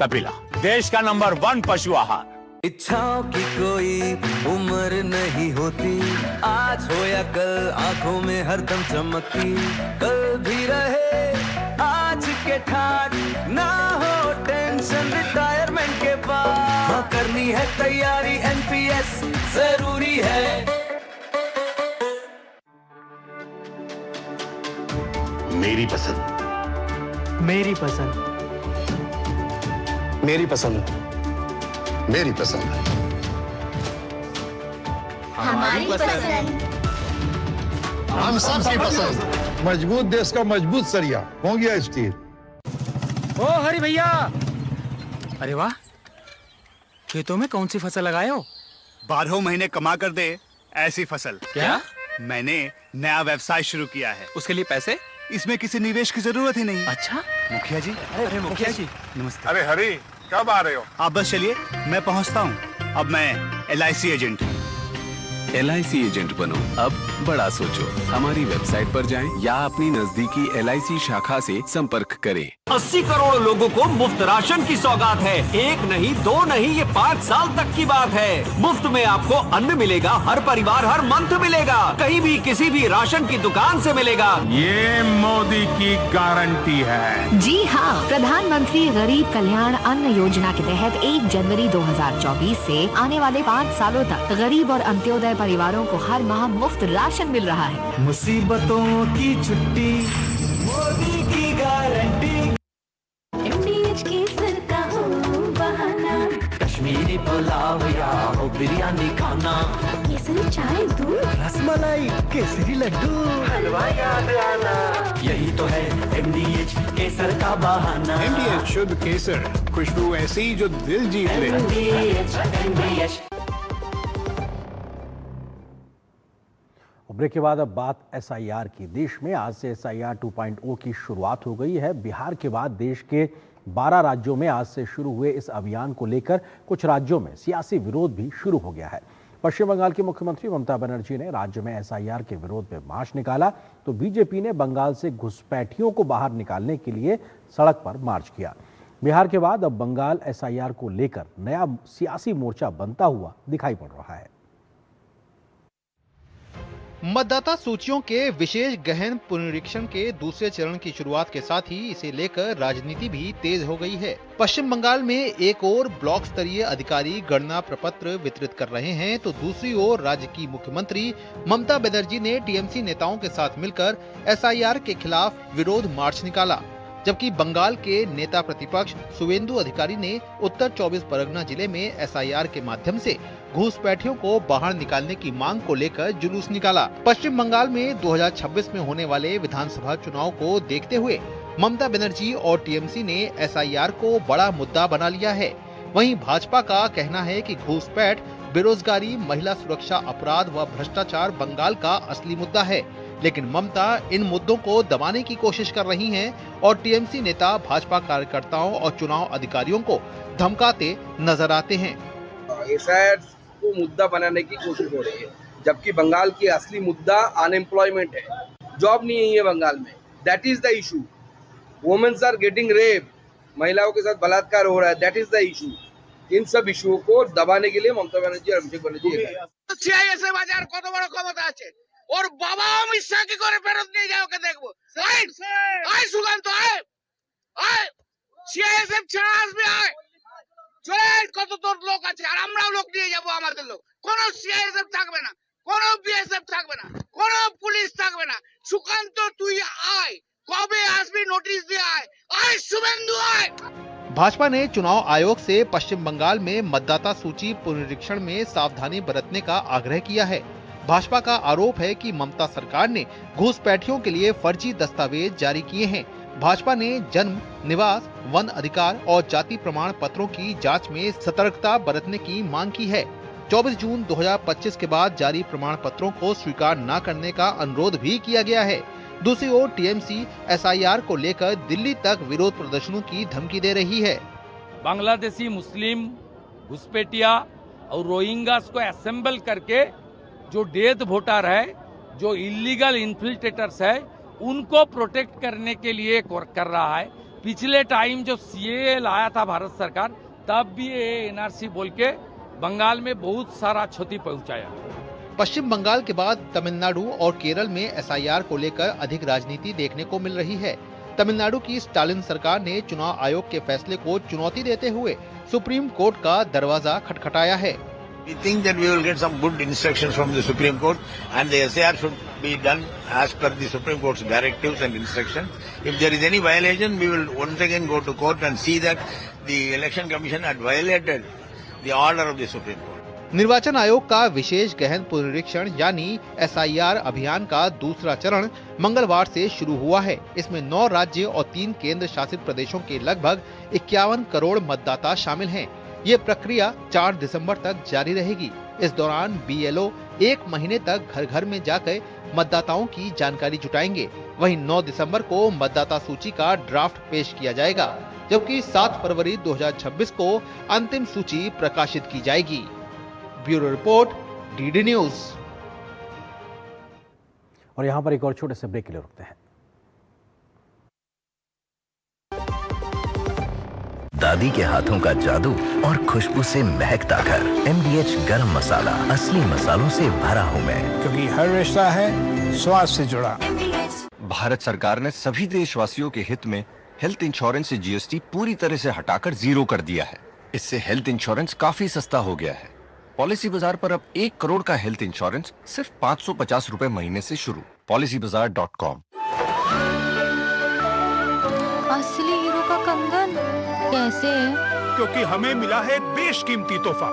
कपिला, देश का नंबर 1 पशु आहार। इच्छाओं की कोई उम्र नहीं होती, आज हो या कल आंखों में हरदम चमकती, कल भी रहे आज के ठाट, ना हो टेंशन रिटायरमेंट के बाद, हाँ करनी है तैयारी, NPS जरूरी है। मेरी पसंद, मेरी पसंद, मेरी पसंद, मेरी पसंद, हमारी पसंद, हम सबकी पसंद। मजबूत देश का मजबूत सरिया हो गया स्टील। ओ हरी भैया, अरे वाह, खेतों में कौन सी फसल लगाए हो? 12 महीने कमा कर दे ऐसी फसल। क्या? मैंने नया व्यवसाय शुरू किया है। उसके लिए पैसे? इसमें किसी निवेश की जरूरत ही नहीं। अच्छा मुखिया जी। अरे मुखिया जी नमस्ते। अरे हरी, कब आ रहे हो? आप बस चलिए, मैं पहुंचता हूं। अब मैं LIC एजेंट हूं। LIC एजेंट बनो, अब बड़ा सोचो। हमारी वेबसाइट पर जाएं या अपनी नजदीकी LIC शाखा से संपर्क करें। 80 करोड़ लोगों को मुफ्त राशन की सौगात है। 1 नहीं 2 नहीं, ये 5 साल तक की बात है। मुफ्त में आपको अन्न मिलेगा, हर परिवार हर मंथ मिलेगा, कहीं भी किसी भी राशन की दुकान से मिलेगा। ये मोदी की गारंटी है। जी हाँ, प्रधानमंत्री गरीब कल्याण अन्न योजना के तहत 1 जनवरी 2024 से आने वाले 5 सालों तक गरीब और अंत्योदय परिवारों को हर माह मुफ्त राशन मिल रहा है। मुसीबतों की छुट्टी, मोदी की गारंटी। MDH केसर का हो बहाना, कश्मीरी पुलाव या हो बिरयानी खाना, केसरी चाय दूध, रसमलाई केसरी लड्डू, हलवा याद आना, यही तो है MDH केसर का बहाना। MDH शुद्ध केसर, खुशबू ऐसी जो दिल जीत ले। MDH। ब्रेक के बाद अब बात SIR की। देश में आज से SIR 2.0 की शुरुआत हो गई है। बिहार के बाद देश के 12 राज्यों में आज से शुरू हुए इस अभियान को लेकर कुछ राज्यों में सियासी विरोध भी शुरू हो गया है। पश्चिम बंगाल की मुख्यमंत्री ममता बनर्जी ने राज्य में SIR के विरोध में मार्च निकाला, तो बीजेपी ने बंगाल से घुसपैठियों को बाहर निकालने के लिए सड़क पर मार्च किया। बिहार के बाद अब बंगाल SIR को लेकर नया सियासी मोर्चा बनता हुआ दिखाई पड़ रहा है। मतदाता सूचियों के विशेष गहन पुनरीक्षण के दूसरे चरण की शुरुआत के साथ ही इसे लेकर राजनीति भी तेज हो गई है। पश्चिम बंगाल में एक ओर ब्लॉक स्तरीय अधिकारी गणना प्रपत्र वितरित कर रहे हैं, तो दूसरी ओर राज्य की मुख्यमंत्री ममता बनर्जी ने TMC नेताओं के साथ मिलकर SIR के खिलाफ विरोध मार्च निकाला। जबकि बंगाल के नेता प्रतिपक्ष शुवेंदु अधिकारी ने उत्तर 24 परगना जिले में SIR के माध्यम से घुसपैठियों को बाहर निकालने की मांग को लेकर जुलूस निकाला। पश्चिम बंगाल में 2026 में होने वाले विधानसभा चुनाव को देखते हुए ममता बनर्जी और TMC ने SIR को बड़ा मुद्दा बना लिया है। वहीं भाजपा का कहना है कि घुसपैठ, बेरोजगारी, महिला सुरक्षा अपराध व भ्रष्टाचार बंगाल का असली मुद्दा है, लेकिन ममता इन मुद्दों को दबाने की कोशिश कर रही हैं और TMC नेता भाजपा कार्यकर्ताओं और चुनाव अधिकारियों को धमकाते नजर आते हैं। SIR को मुद्दा बनाने की कोशिश हो रही है, जबकि बंगाल की असली मुद्दा अनएम्प्लॉयमेंट है, जॉब नहीं है बंगाल में। That is the issue. Womens are getting rape, महिलाओं के साथ बलात्कार हो रहा है, दैट इज द इशू। इन सब इशुओं को दबाने के लिए ममता बनर्जी और अभिषेक बनर्जी CISF বাজার কত বড় ক্ষমতা আছে, ওর বাবা অমিত শাহ কি করে ফেরত নিয়ে যাও কে দেখবো। আয় সুকান্ত আয় CISF ছাড়া আসবে, আয় চলে কত তোর লোক আছে, আর আমরাও লোক নিয়ে যাবো আমাদের লোক। কোনো CISF থাকবে না, কোনো BSF থাকবে না, কোনো পুলিশ থাকবে না। সুকান্ত তুই আয়, কবে আসবি নোটিশ দিয়ে আয়, আয় শুভেন্দু আয়। भाजपा ने चुनाव आयोग से पश्चिम बंगाल में मतदाता सूची पुनरीक्षण में सावधानी बरतने का आग्रह किया है। भाजपा का आरोप है कि ममता सरकार ने घुसपैठियों के लिए फर्जी दस्तावेज जारी किए हैं। भाजपा ने जन्म, निवास, वन अधिकार और जाति प्रमाण पत्रों की जांच में सतर्कता बरतने की मांग की है। 24 जून 2025 के बाद जारी प्रमाण पत्रों को स्वीकार न करने का अनुरोध भी किया गया है। दूसरी ओर TMC SIR को लेकर दिल्ली तक विरोध प्रदर्शनों की धमकी दे रही है। बांग्लादेशी मुस्लिम घुसपैठिया और रोहिंग्यास को असेंबल करके जो डेथ वोटर है, जो इलीगल इन्फिल्ट्रेटर्स है, उनको प्रोटेक्ट करने के लिए कर रहा है। पिछले टाइम जो CAA लाया था भारत सरकार, तब भी ये NRC बोल के बंगाल में बहुत सारा क्षति पहुंचाया। पश्चिम बंगाल के बाद तमिलनाडु और केरल में SIR को लेकर अधिक राजनीति देखने को मिल रही है। तमिलनाडु की स्टालिन सरकार ने चुनाव आयोग के फैसले को चुनौती देते हुए सुप्रीम कोर्ट का दरवाजा खटखटाया है। We think that we will get some good instructions from the Supreme Court, and the SIR should be done as per the Supreme Court's directives and instructions. If there is any violation, we will once again go to court and see that the Election Commission had violated the order of the Supreme Court. निर्वाचन आयोग का विशेष गहन पुनरीक्षण यानी SIR अभियान का दूसरा चरण मंगलवार से शुरू हुआ है। इसमें 9 राज्य और 3 केंद्र शासित प्रदेशों के लगभग 51 करोड़ मतदाता शामिल हैं। ये प्रक्रिया 4 दिसंबर तक जारी रहेगी। इस दौरान BLO 1 महीने तक घर घर में जाकर मतदाताओं की जानकारी जुटाएंगे। वहीं 9 दिसंबर को मतदाता सूची का ड्राफ्ट पेश किया जाएगा, जबकि 7 फरवरी 2026 को अंतिम सूची प्रकाशित की जाएगी। Bureau report, DD news. और यहाँ पर एक और छोटे से ब्रेक के लिए रुकते हैं। दादी के हाथों का जादू और खुशबू से महकता घर। MDH गरम मसाला, असली मसालों से भरा हूँ मैं, क्योंकि हर रिश्ता है स्वाद से जुड़ा। भारत सरकार ने सभी देशवासियों के हित में हेल्थ इंश्योरेंस से GST पूरी तरह से हटाकर 0 कर दिया है। इससे हेल्थ इंश्योरेंस काफी सस्ता हो गया है। पॉलिसी बाजार पर अब 1 करोड़ का हेल्थ इंश्योरेंस सिर्फ 550 रुपए महीने से शुरू। policybazaar.com। असली हीरो का कंगन कैसे है? क्योंकि हमें मिला है बेशकीमती तोहफा,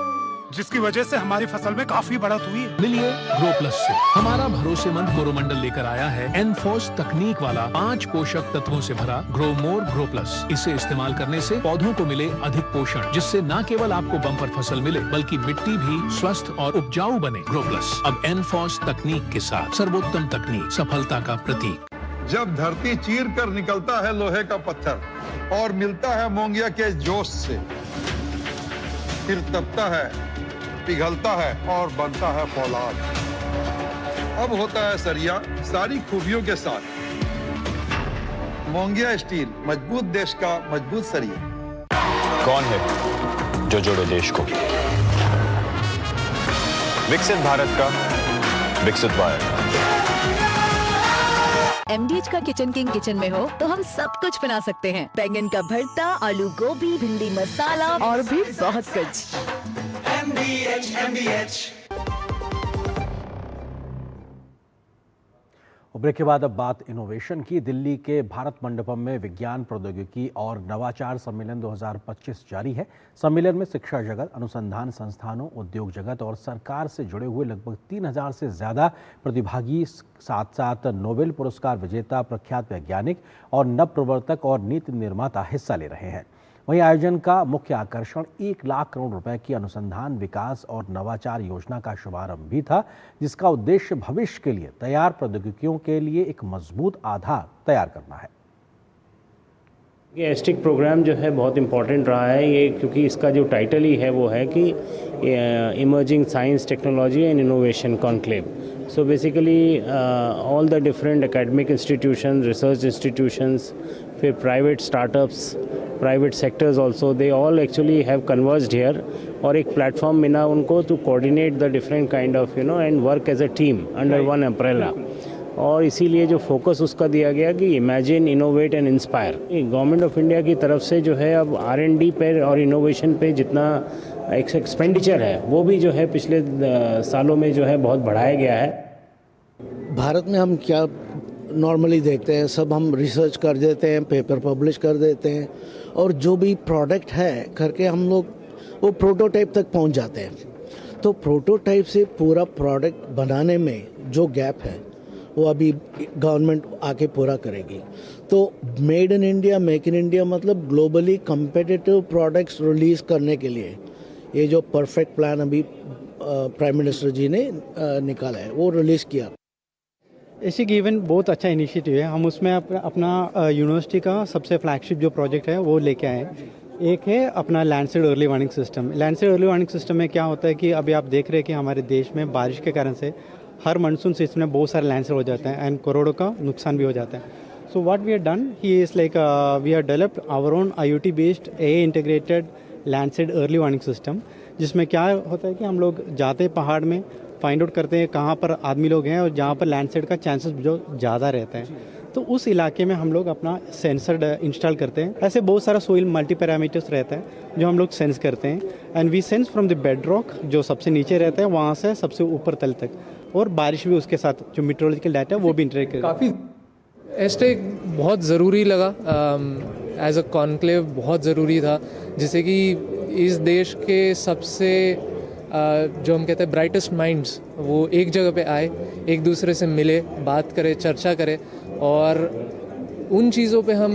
जिसकी वजह से हमारी फसल में काफी बढ़त हुई है। मिलिए ग्रो प्लस से। हमारा भरोसेमंद कोरोमंडल लेकर आया है एनफोर्स तकनीक वाला 5 पोषक तत्वों से भरा ग्रो मोर ग्रो प्लस। इसे इस्तेमाल करने से पौधों को मिले अधिक पोषण, जिससे न केवल आपको बम्पर फसल मिले बल्कि मिट्टी भी स्वस्थ और उपजाऊ बने। ग्रो प्लस अब एनफोर्स तकनीक के साथ सर्वोत्तम तकनीक, सफलता का प्रतीक। जब धरती चीर कर निकलता है लोहे का पत्थर और मिलता है मोंगिया के जोश से, फिर तपता है, पिघलता है और बनता है फौलाद। अब होता है सरिया सारी खूबियों के साथ। मोंगिया स्टील, मजबूत देश का मजबूत सरिया। कौन है जो जोड़े देश को? विकसित भारत का विकसित भारत। MDH का किचन किंग किचन में हो तो हम सब कुछ बना सकते हैं। बैंगन का भरता, आलू गोभी, भिंडी मसाला और भी बहुत कुछ। MDH। ब्रेक के बाद अब बात इनोवेशन की। दिल्ली के भारत मंडपम में विज्ञान प्रौद्योगिकी और नवाचार सम्मेलन 2025 जारी है। सम्मेलन में शिक्षा जगत, अनुसंधान संस्थानों, उद्योग जगत और सरकार से जुड़े हुए लगभग 3000 से ज्यादा प्रतिभागी, साथ साथ नोबेल पुरस्कार विजेता, प्रख्यात वैज्ञानिक और नव प्रवर्तक और नीति निर्माता हिस्सा ले रहे हैं। वहीं आयोजन का मुख्य आकर्षण 1 लाख करोड़ रुपए की अनुसंधान, विकास और नवाचार योजना का शुभारंभ भी था, जिसका उद्देश्य भविष्य के लिए तैयार प्रौद्योगिकियों के लिए एक मजबूत आधार तैयार करना है। ये एस्टिक प्रोग्राम जो है बहुत इम्पॉर्टेंट रहा है ये, क्योंकि इसका जो टाइटल ही है वो है कि emerging science, technology and innovation conclave. So basically all the different academic institutions, research institutions, फिर private startups, private sectors also, they all actually have converged here और एक platform मिला उनको to coordinate the different kind of and work as a team under one umbrella। और इसीलिए जो focus उसका दिया गया कि imagine, innovate and inspire. Government of India की तरफ से जो है अब R&D पे और इनोवेशन पे जितना एक्सपेंडिचर है वो भी जो है पिछले सालों में जो है बहुत बढ़ाया गया है। भारत में हम क्या नॉर्मली देखते हैं, सब हम रिसर्च कर देते हैं, पेपर पब्लिश कर देते हैं और जो भी प्रोडक्ट है करके हम लोग वो प्रोटोटाइप तक पहुंच जाते हैं। तो प्रोटोटाइप से पूरा प्रोडक्ट बनाने में जो गैप है वो अभी गवर्नमेंट आके पूरा करेगी। तो made in India, make in India मतलब ग्लोबली कम्पिटिटिव प्रोडक्ट्स रिलीज करने के लिए ये जो परफेक्ट प्लान अभी प्राइम मिनिस्टर जी ने निकाला है वो रिलीज किया। एशिक इवेंट बहुत अच्छा इनिशिएटिव है। हम उसमें अपना यूनिवर्सिटी का सबसे फ्लैगशिप जो प्रोजेक्ट है वो लेके आए। एक है अपना landslide early warning system. Landslide early warning system में क्या होता है कि अभी आप देख रहे हैं कि हमारे देश में बारिश के कारण से हर मानसून सीजन में बहुत सारे लैंडस्लाइड हो जाते हैं एंड करोड़ों का नुकसान भी हो जाता है। So what we have done he is like we have developed our own IoT based AI integrated landslide early warning system, जिसमें क्या होता है कि हम लोग जाते हैं पहाड़ में, फाइंड आउट करते हैं कहाँ पर आदमी लोग हैं और जहाँ पर लैंडस्लाइड का चांसेस जो ज़्यादा रहता है तो उस इलाके में हम लोग अपना सेंसर इंस्टॉल करते हैं। ऐसे बहुत सारा सोइल मल्टी पैरामीटर्स रहता है जो हम लोग सेंस करते हैं and we sense from the bedrock, जो सबसे नीचे रहता है वहाँ से सबसे ऊपर तल तक, और बारिश भी उसके साथ जो मीटरोलॉजिकल डाटा है वो भी इंटरेक्ट करते हैं। काफ़ी एस्टेक बहुत ज़रूरी लगा, एज अ कॉन्क्लेव बहुत ज़रूरी था, जिससे कि इस देश के सबसे जो हम कहते हैं ब्राइटेस्ट माइंड्स वो एक जगह पे आए, एक दूसरे से मिले, बात करें, चर्चा करें और उन चीज़ों पे हम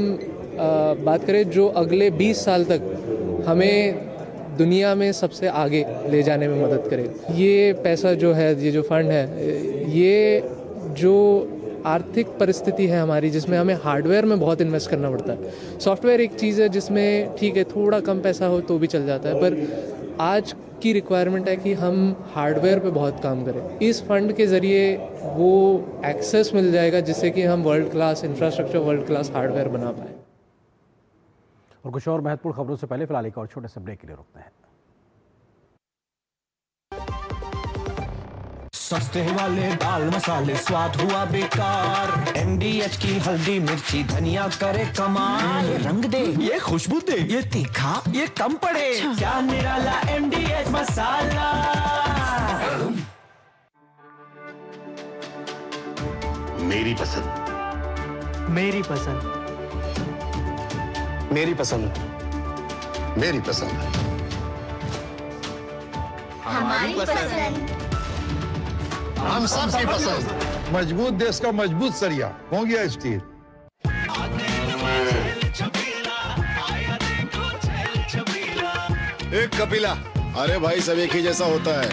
बात करें जो अगले 20 साल तक हमें दुनिया में सबसे आगे ले जाने में मदद करे। ये पैसा जो है, ये जो फंड है, ये जो आर्थिक परिस्थिति है हमारी जिसमें हमें हार्डवेयर में बहुत इन्वेस्ट करना पड़ता है। सॉफ्टवेयर एक चीज़ है जिसमें ठीक है थोड़ा कम पैसा हो तो भी चल जाता है, पर आज की रिक्वायरमेंट है कि हम हार्डवेयर पे बहुत काम करें। इस फंड के ज़रिए वो एक्सेस मिल जाएगा जिससे कि हम world class infrastructure, world class hardware बना पाएँ। और कुछ और महत्वपूर्ण खबरों से पहले फिलहाल एक और छोटे से ब्रेक के लिए रुकते हैं। सस्ते वाले दाल मसाले स्वाद हुआ बेकार, MDH की हल्दी मिर्ची धनिया करे कमाल। ये रंग दे, ये खुशबू दे, ये तीखा, ये कम पड़े, क्या निराला MDH मसाला। मेरी पसंद, मेरी पसंद, मेरी पसंद, मेरी पसंद, हमारी पसंद, हम सबकी पसंद। मजबूत देश का मजबूत सरिया होंगे स्टील। एक कपिला, अरे भाई सब एक ही जैसा होता है।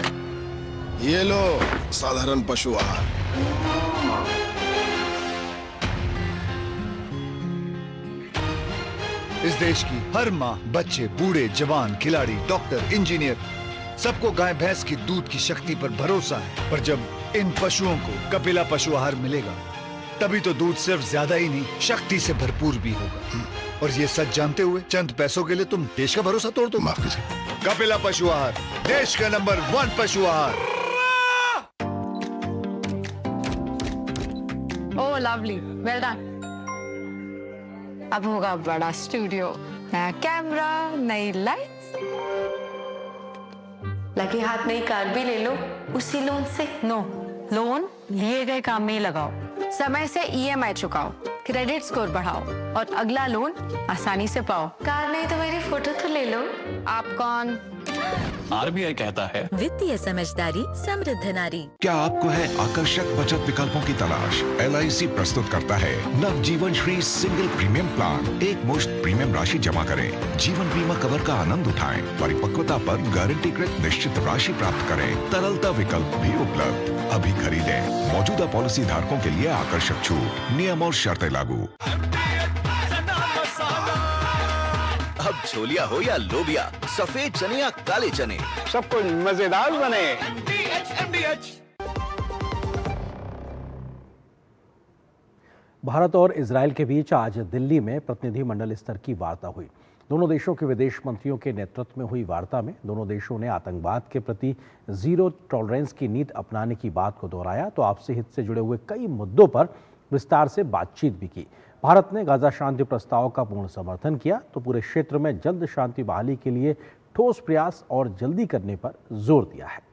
ये लो साधारण पशु आहार। इस देश की हर माँ, बच्चे, बूढ़े, जवान, खिलाड़ी, डॉक्टर, इंजीनियर, सबको गाय भैंस की दूध की शक्ति पर भरोसा है। पर जब इन पशुओं को कपिला पशु आहार मिलेगा, तभी तो दूध सिर्फ ज्यादा ही नहीं, शक्ति से भरपूर भी होगा। और ये सच जानते हुए चंद पैसों के लिए तुम देश का भरोसा तोड़ दो। माफ कीजिए। कपिला पशु आहार, देश का नंबर 1 पशु आहार। ओह लवली, वेल डन। अब होगा बड़ा स्टूडियो, नया कैमरा, नई लाइट्स। लगे हाथ नई कार भी ले लो उसी लोन से। नो, लोन लिए गए काम में ही लगाओ, समय से EMI चुकाओ, क्रेडिट स्कोर बढ़ाओ और अगला लोन आसानी से पाओ। कार नहीं तो मेरी फोटो तो ले लो। आप कौन? RBI कहता है वित्तीय समझदारी समृद्ध नारी। क्या आपको है आकर्षक बचत विकल्पों की तलाश? LIC प्रस्तुत करता है नव जीवन श्री सिंगल प्रीमियम प्लान। एक मुश्त प्रीमियम राशि जमा करें, जीवन बीमा कवर का आनंद उठाएं, परिपक्वता पर गारंटीकृत निश्चित राशि प्राप्त करें, तरलता विकल्प भी उपलब्ध। अभी खरीदें। मौजूदा पॉलिसी धारकों के लिए आकर्षक छूट, नियम और शर्तें लागू। अब छोलिया हो या लोबिया, सफेद चने या काले चने, सब कुछ मजेदार बने। भारत और इजरायल के बीच आज दिल्ली में प्रतिनिधिमंडल स्तर की वार्ता हुई। दोनों देशों के विदेश मंत्रियों के नेतृत्व में हुई वार्ता में दोनों देशों ने आतंकवाद के प्रति जीरो टॉलरेंस की नीति अपनाने की बात को दोहराया तो आपसी हित से जुड़े हुए कई मुद्दों पर विस्तार से बातचीत भी की। भारत ने गाजा शांति प्रस्ताव का पूर्ण समर्थन किया तो पूरे क्षेत्र में जल्द शांति बहाली के लिए ठोस प्रयास और जल्दी करने पर जोर दिया है।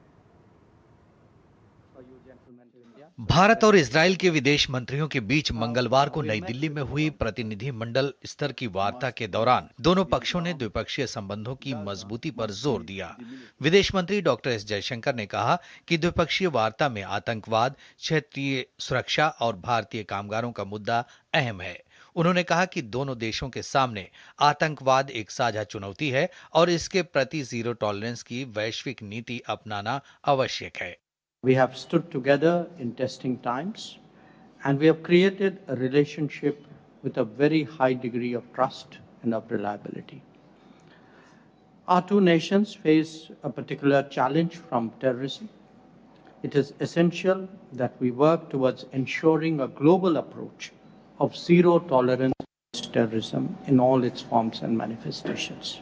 भारत और इजरायल के विदेश मंत्रियों के बीच मंगलवार को नई दिल्ली में हुई प्रतिनिधिमंडल स्तर की वार्ता के दौरान दोनों पक्षों ने द्विपक्षीय संबंधों की मजबूती पर जोर दिया। विदेश मंत्री डॉक्टर एस जयशंकर ने कहा कि द्विपक्षीय वार्ता में आतंकवाद, क्षेत्रीय सुरक्षा और भारतीय कामगारों का मुद्दा अहम है। उन्होंने कहा कि दोनों देशों के सामने आतंकवाद एक साझा चुनौती है और इसके प्रति जीरो टॉलरेंस की वैश्विक नीति अपनाना आवश्यक है। We have stood together in testing times and we have created a relationship with a very high degree of trust and of reliability. Our two nations face a particular challenge from terrorism. It is essential that we work towards ensuring a global approach of zero tolerance to terrorism in all its forms and manifestations.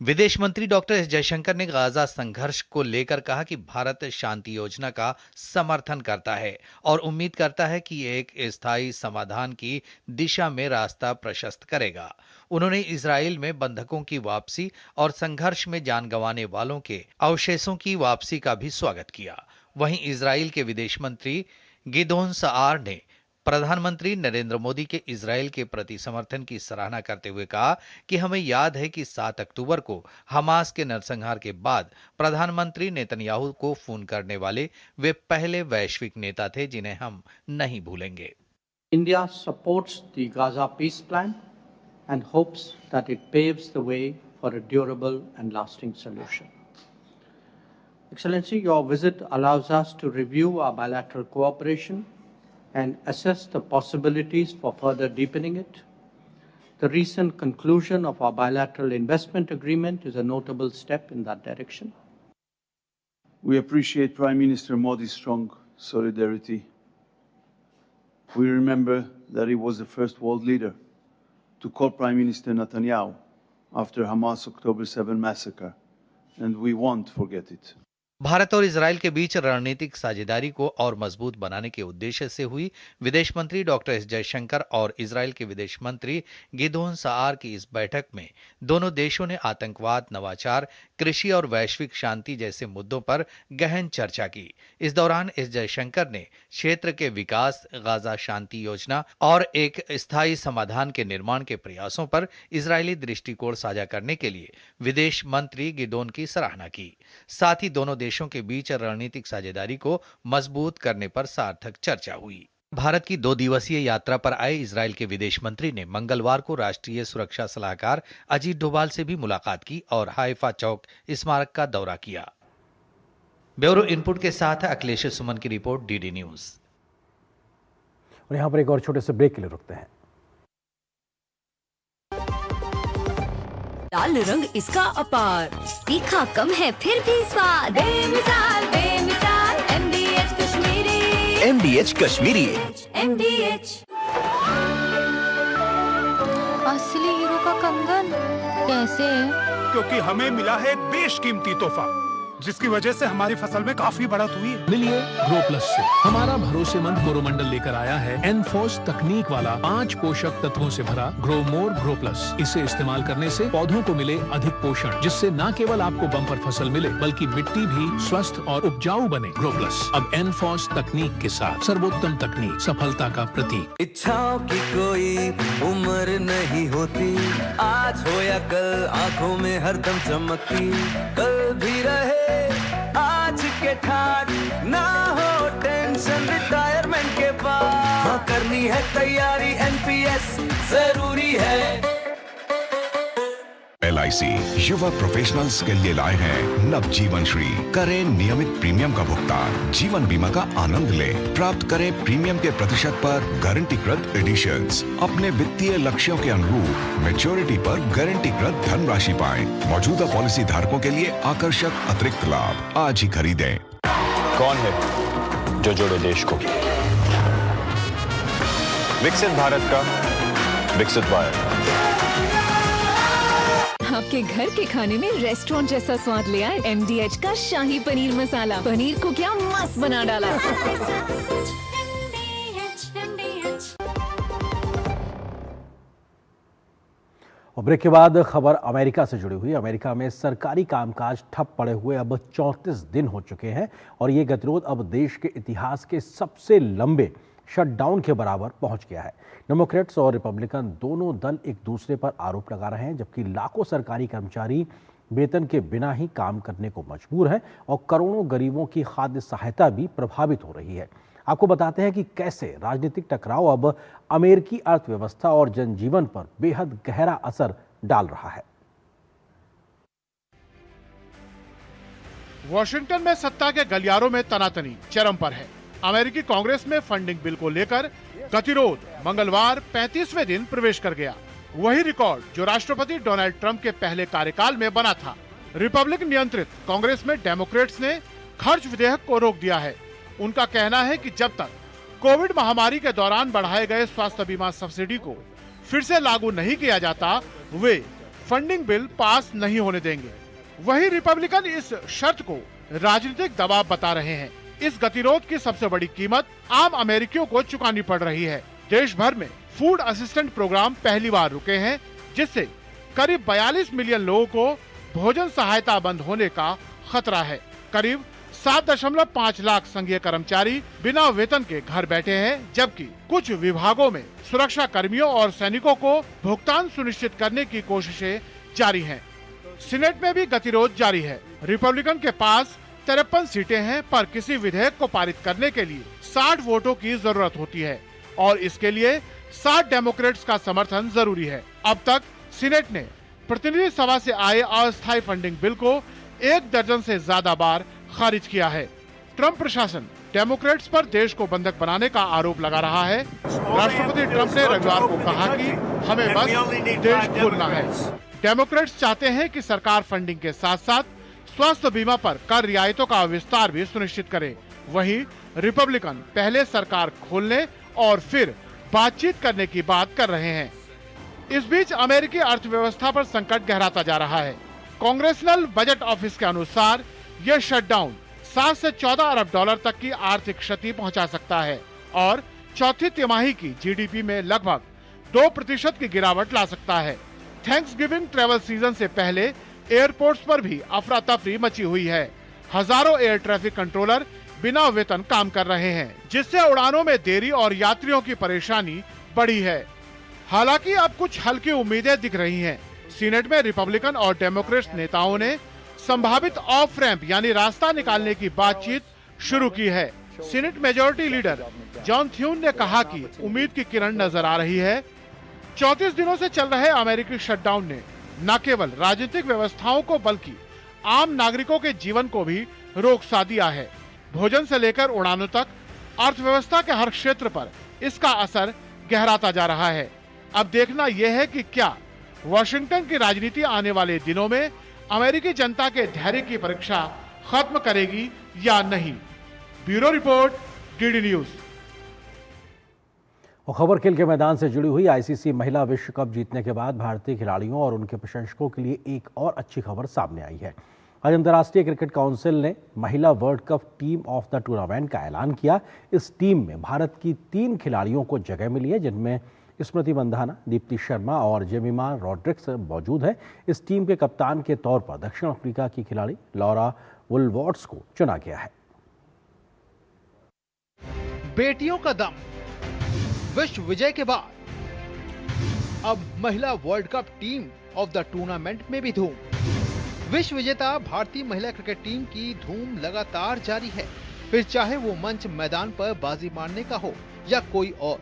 विदेश मंत्री doctor S Jaishankar ने Gaza संघर्ष को लेकर कहा कि भारत शांति योजना का समर्थन करता है और उम्मीद करता है कि एक स्थायी समाधान की दिशा में रास्ता प्रशस्त करेगा। उन्होंने इजराइल में बंधकों की वापसी और संघर्ष में जान गंवाने वालों के अवशेषों की वापसी का भी स्वागत किया। वहीं इजराइल के विदेश मंत्री गिदोन सआर ने प्रधानमंत्री नरेंद्र मोदी के इजराइल के प्रति समर्थन की सराहना करते हुए कहा कि हमें याद है कि 7 अक्टूबर को हमास के नरसंहार के बाद प्रधानमंत्री नेतन्याहू को फोन करने वाले वे पहले वैश्विक नेता थे जिन्हें हम नहीं भूलेंगे। India supports the Gaza peace plan and hopes that it paves the way for a durable and lasting solution. Excellency, your visit allows us to review our bilateral cooperation and assess the possibilities for further deepening it. The recent conclusion of our bilateral investment agreement is a notable step in that direction. We appreciate Prime Minister Modi's strong solidarity. We remember that he was the first world leader to call Prime Minister Netanyahu after Hamas October 7 massacre, and we won't forget it. Bharat और Israel के बीच रणनीतिक साझेदारी को और मजबूत बनाने के उद्देश्य से हुई विदेश मंत्री डॉक्टर एस जयशंकर और इजराइल के विदेश मंत्री गिदोन सआर की इस बैठक में दोनों देशों ने आतंकवाद, नवाचार, कृषि और वैश्विक शांति जैसे मुद्दों पर गहन चर्चा की। इस दौरान एस जयशंकर ने क्षेत्र के विकास, गाजा शांति योजना और एक स्थायी समाधान के निर्माण के प्रयासों पर इजरायली दृष्टिकोण साझा करने के लिए विदेश मंत्री गिदोन की सराहना की। साथ ही दोनों देशों के बीच रणनीतिक साझेदारी को मजबूत करने पर सार्थक चर्चा हुई। भारत की 2 दिवसीय यात्रा पर आए इजराइल के विदेश मंत्री ने मंगलवार को राष्ट्रीय सुरक्षा सलाहकार अजीत डोभाल से भी मुलाकात की और हाइफा चौक स्मारक का दौरा किया। ब्यूरो इनपुट के साथ अखिलेश सुमन की रिपोर्ट, डीडी न्यूज। और यहां पर एक और छोटे से ब्रेक के लिए रुकते हैं। लाल रंग इसका अपार, तीखा कम है फिर भी स्वाद, बेमिसाल बेमिसाल MDH Kashmiri, MDH Kashmiri. MDH। असली हीरो का कंगन कैसे? क्योंकि हमें मिला है एक बेशकीमती तोहफा, जिसकी वजह से हमारी फसल में काफी बढ़त हुई है। मिलिए ग्रो प्लस से। हमारा भरोसेमंद कोरोमंडल लेकर आया है एनफोर्स तकनीक वाला 5 पोषक तत्वों से भरा ग्रो मोर ग्रो प्लस। इसे इस्तेमाल करने से पौधों को मिले अधिक पोषण, जिससे न केवल आपको बम्पर फसल मिले बल्कि मिट्टी भी स्वस्थ और उपजाऊ बने। ग्रो प्लस अब एनफोर्स तकनीक के साथ, सर्वोत्तम तकनीक, सफलता का प्रतीक। इच्छाओं की कोई उम्र नहीं होती, आज हो या कल आंखों में हरदम चमकती, कल भी रहे आज के ठाट, ना हो टेंशन रिटायरमेंट के बाद, हाँ करनी है तैयारी, NPS जरूरी है। LIC युवा प्रोफेशनल्स के लिए लाए हैं नव जीवन श्री। करें नियमित प्रीमियम का भुगतान, जीवन बीमा का आनंद लें, प्राप्त करें प्रीमियम के प्रतिशत पर गारंटीकृत एडिशंस, अपने वित्तीय लक्ष्यों के अनुरूप मैच्योरिटी पर गारंटीकृत धनराशि पाएं। मौजूदा पॉलिसी धारकों के लिए आकर्षक अतिरिक्त लाभ आज ही खरीदें। कौन है जो जोड़े देश को? विकसित भारत का विकसित भारत। आपके घर के खाने में रेस्टोरेंट जैसा स्वाद ले आए MDH का शाही पनीर मसाला। पनीर को क्या मस्त बना डाला। और ब्रेक के बाद खबर अमेरिका से जुड़ी हुई। अमेरिका में सरकारी कामकाज ठप पड़े हुए अब 34 दिन हो चुके हैं और ये गतिरोध अब देश के इतिहास के सबसे लंबे शटडाउन के बराबर पहुंच गया है। डेमोक्रेट्स और रिपब्लिकन दोनों दल एक दूसरे पर आरोप लगा रहे हैं, जबकि लाखों सरकारी कर्मचारी वेतन के बिना ही काम करने को मजबूर हैं और करोड़ों गरीबों की खाद्य सहायता भी प्रभावित हो रही है। आपको बताते हैं कि कैसे राजनीतिक टकराव अब अमेरिकी अर्थव्यवस्था और जनजीवन पर बेहद गहरा असर डाल रहा है। वॉशिंगटन में सत्ता के गलियारों में तनातनी चरम पर है। अमेरिकी कांग्रेस में फंडिंग बिल को लेकर गतिरोध मंगलवार 35वें दिन प्रवेश कर गया। वही रिकॉर्ड जो राष्ट्रपति डोनाल्ड ट्रंप के पहले कार्यकाल में बना था। रिपब्लिकन नियंत्रित कांग्रेस में डेमोक्रेट्स ने खर्च विधेयक को रोक दिया है। उनका कहना है कि जब तक कोविड महामारी के दौरान बढ़ाए गए स्वास्थ्य बीमा सब्सिडी को फिर से लागू नहीं किया जाता, वे फंडिंग बिल पास नहीं होने देंगे। वही रिपब्लिकन इस शर्त को राजनीतिक दबाव बता रहे हैं। इस गतिरोध की सबसे बड़ी कीमत आम अमेरिकियों को चुकानी पड़ रही है। देश भर में फूड असिस्टेंट प्रोग्राम पहली बार रुके हैं, जिससे करीब 42 मिलियन लोगों को भोजन सहायता बंद होने का खतरा है। करीब 7.5 लाख संघीय कर्मचारी बिना वेतन के घर बैठे हैं, जबकि कुछ विभागों में सुरक्षा कर्मियों और सैनिकों को भुगतान सुनिश्चित करने की कोशिशें जारी हैं। सीनेट में भी गतिरोध जारी है। रिपब्लिकन के पास 53 सीटें हैं, पर किसी विधेयक को पारित करने के लिए 60 वोटों की जरूरत होती है और इसके लिए 60 डेमोक्रेट्स का समर्थन जरूरी है। अब तक सीनेट ने प्रतिनिधि सभा से आए अस्थायी फंडिंग बिल को 1 दर्जन से ज्यादा बार खारिज किया है। ट्रंप प्रशासन डेमोक्रेट्स पर देश को बंधक बनाने का आरोप लगा रहा है। राष्ट्रपति ट्रंप ने रविवार को कहा कि हमें बस देश खोलना है। डेमोक्रेट्स चाहते हैं कि सरकार फंडिंग के साथ साथ स्वास्थ्य बीमा पर कर रियायतों का विस्तार भी सुनिश्चित करे। वहीं रिपब्लिकन पहले सरकार खोलने और फिर बातचीत करने की बात कर रहे हैं। इस बीच अमेरिकी अर्थव्यवस्था पर संकट गहराता जा रहा है। कांग्रेसनल बजट ऑफिस के अनुसार यह शटडाउन 7 से 14 अरब डॉलर तक की आर्थिक क्षति पहुंचा सकता है और चौथी तिमाही की जीडीपी में लगभग 2% की गिरावट ला सकता है। थैंक्सगिविंग ट्रैवल सीजन से पहले एयरपोर्ट्स पर भी अफरा तफरी मची हुई है। हजारों एयर ट्रैफिक कंट्रोलर बिना वेतन काम कर रहे हैं, जिससे उड़ानों में देरी और यात्रियों की परेशानी बढ़ी है। हालांकि अब कुछ हल्की उम्मीदें दिख रही हैं। सीनेट में रिपब्लिकन और डेमोक्रेट्स नेताओं ने संभावित ऑफ रैंप यानी रास्ता निकालने की बातचीत शुरू की है। सीनेट मेजोरिटी लीडर जॉन थ्यून ने कहा कि उम्मीद की किरण नजर आ रही है। 34 दिनों से चल रहे अमेरिकी शटडाउन ने न केवल राजनीतिक व्यवस्थाओं को बल्कि आम नागरिकों के जीवन को भी रोक सा दिया है। भोजन से लेकर उड़ानों तक अर्थव्यवस्था के हर क्षेत्र पर इसका असर गहराता जा रहा है। अब देखना यह है कि क्या वॉशिंगटन की राजनीति आने वाले दिनों में अमेरिकी जनता के धैर्य की परीक्षा खत्म करेगी या नहीं। Bureau report, DD news. और खबर खेल के मैदान से जुड़ी हुई आईसीसी महिला विश्व कप जीतने के बाद भारतीय खिलाड़ियों और उनके प्रशंसकों के लिए एक और अच्छी खबर सामने आई है। आज अंतर्राष्ट्रीय क्रिकेट काउंसिल ने महिला world cup team of the tournament का ऐलान किया। इस टीम में भारत की 3 खिलाड़ियों को जगह मिली है, जिनमें स्मृति मंधाना, दीप्ति शर्मा और जेमिमा रॉड्रिक्स मौजूद है। इस टीम के कप्तान के तौर पर दक्षिण अफ्रीका की खिलाड़ी लॉरा वुलवर्ड्स को चुना गया है। बेटियों का दम, विश्व विजय के बाद अब महिला world cup team of the tournament में भी धूम। विश्व विजेता भारतीय महिला क्रिकेट टीम की धूम लगातार जारी है, फिर चाहे वो मंच मैदान पर बाजी मारने का हो या कोई और।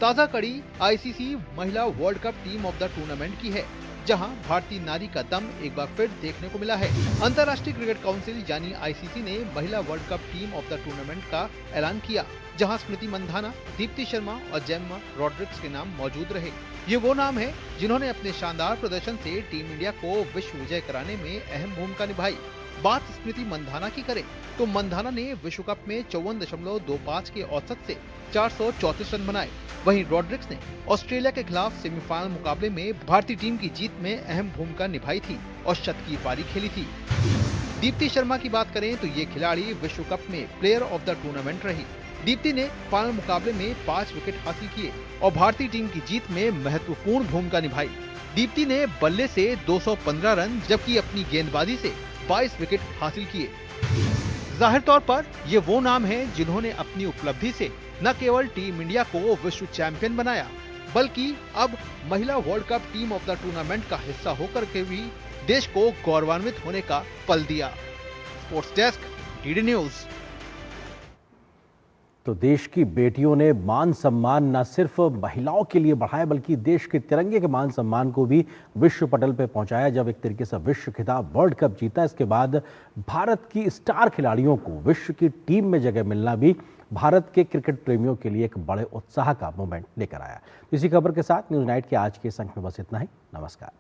ताजा कड़ी आईसीसी महिला world cup team of the tournament की है, जहां भारतीय नारी का दम एक बार फिर देखने को मिला है। अंतर्राष्ट्रीय क्रिकेट काउंसिल यानी आईसीसी ने महिला world cup team of the tournament का ऐलान किया, जहां स्मृति मंधाना, दीप्ति शर्मा और जेमिमा रॉड्रिक्स के नाम मौजूद रहे। ये वो नाम है जिन्होंने अपने शानदार प्रदर्शन से टीम इंडिया को विश्व विजय कराने में अहम भूमिका निभाई। बात स्मृति मंधाना की करें तो मंधाना ने विश्व कप में 54.25 के औसत से 434 रन बनाए। वहीं रॉड्रिक्स ने ऑस्ट्रेलिया के खिलाफ सेमीफाइनल मुकाबले में भारतीय टीम की जीत में अहम भूमिका निभाई थी और शत की पारी खेली थी। दीप्ति शर्मा की बात करें तो ये खिलाड़ी विश्व कप में प्लेयर ऑफ द टूर्नामेंट रही। दीप्ति ने फाइनल मुकाबले में 5 विकेट हासिल किए और भारतीय टीम की जीत में महत्वपूर्ण भूमिका निभाई। दीप्ति ने बल्ले से 215 रन जबकि अपनी गेंदबाजी से 22 विकेट हासिल किए। जाहिर तौर पर ये वो नाम हैं जिन्होंने अपनी उपलब्धि से न केवल टीम इंडिया को विश्व चैंपियन बनाया, बल्कि अब महिला world cup team of the tournament का हिस्सा होकर के भी देश को गौरवान्वित होने का पल दिया। Sports desk, DD news. तो देश की बेटियों ने मान सम्मान न सिर्फ महिलाओं के लिए बढ़ाया, बल्कि देश के तिरंगे के मान सम्मान को भी विश्व पटल पर पहुंचाया। जब एक तरीके से विश्व खिताब वर्ल्ड कप जीता, इसके बाद भारत की स्टार खिलाड़ियों को विश्व की टीम में जगह मिलना भी भारत के क्रिकेट प्रेमियों के लिए एक बड़े उत्साह का मोमेंट लेकर आया। इसी खबर के साथ न्यूज़ नाइट के आज के इस अंक में बस इतना ही। नमस्कार।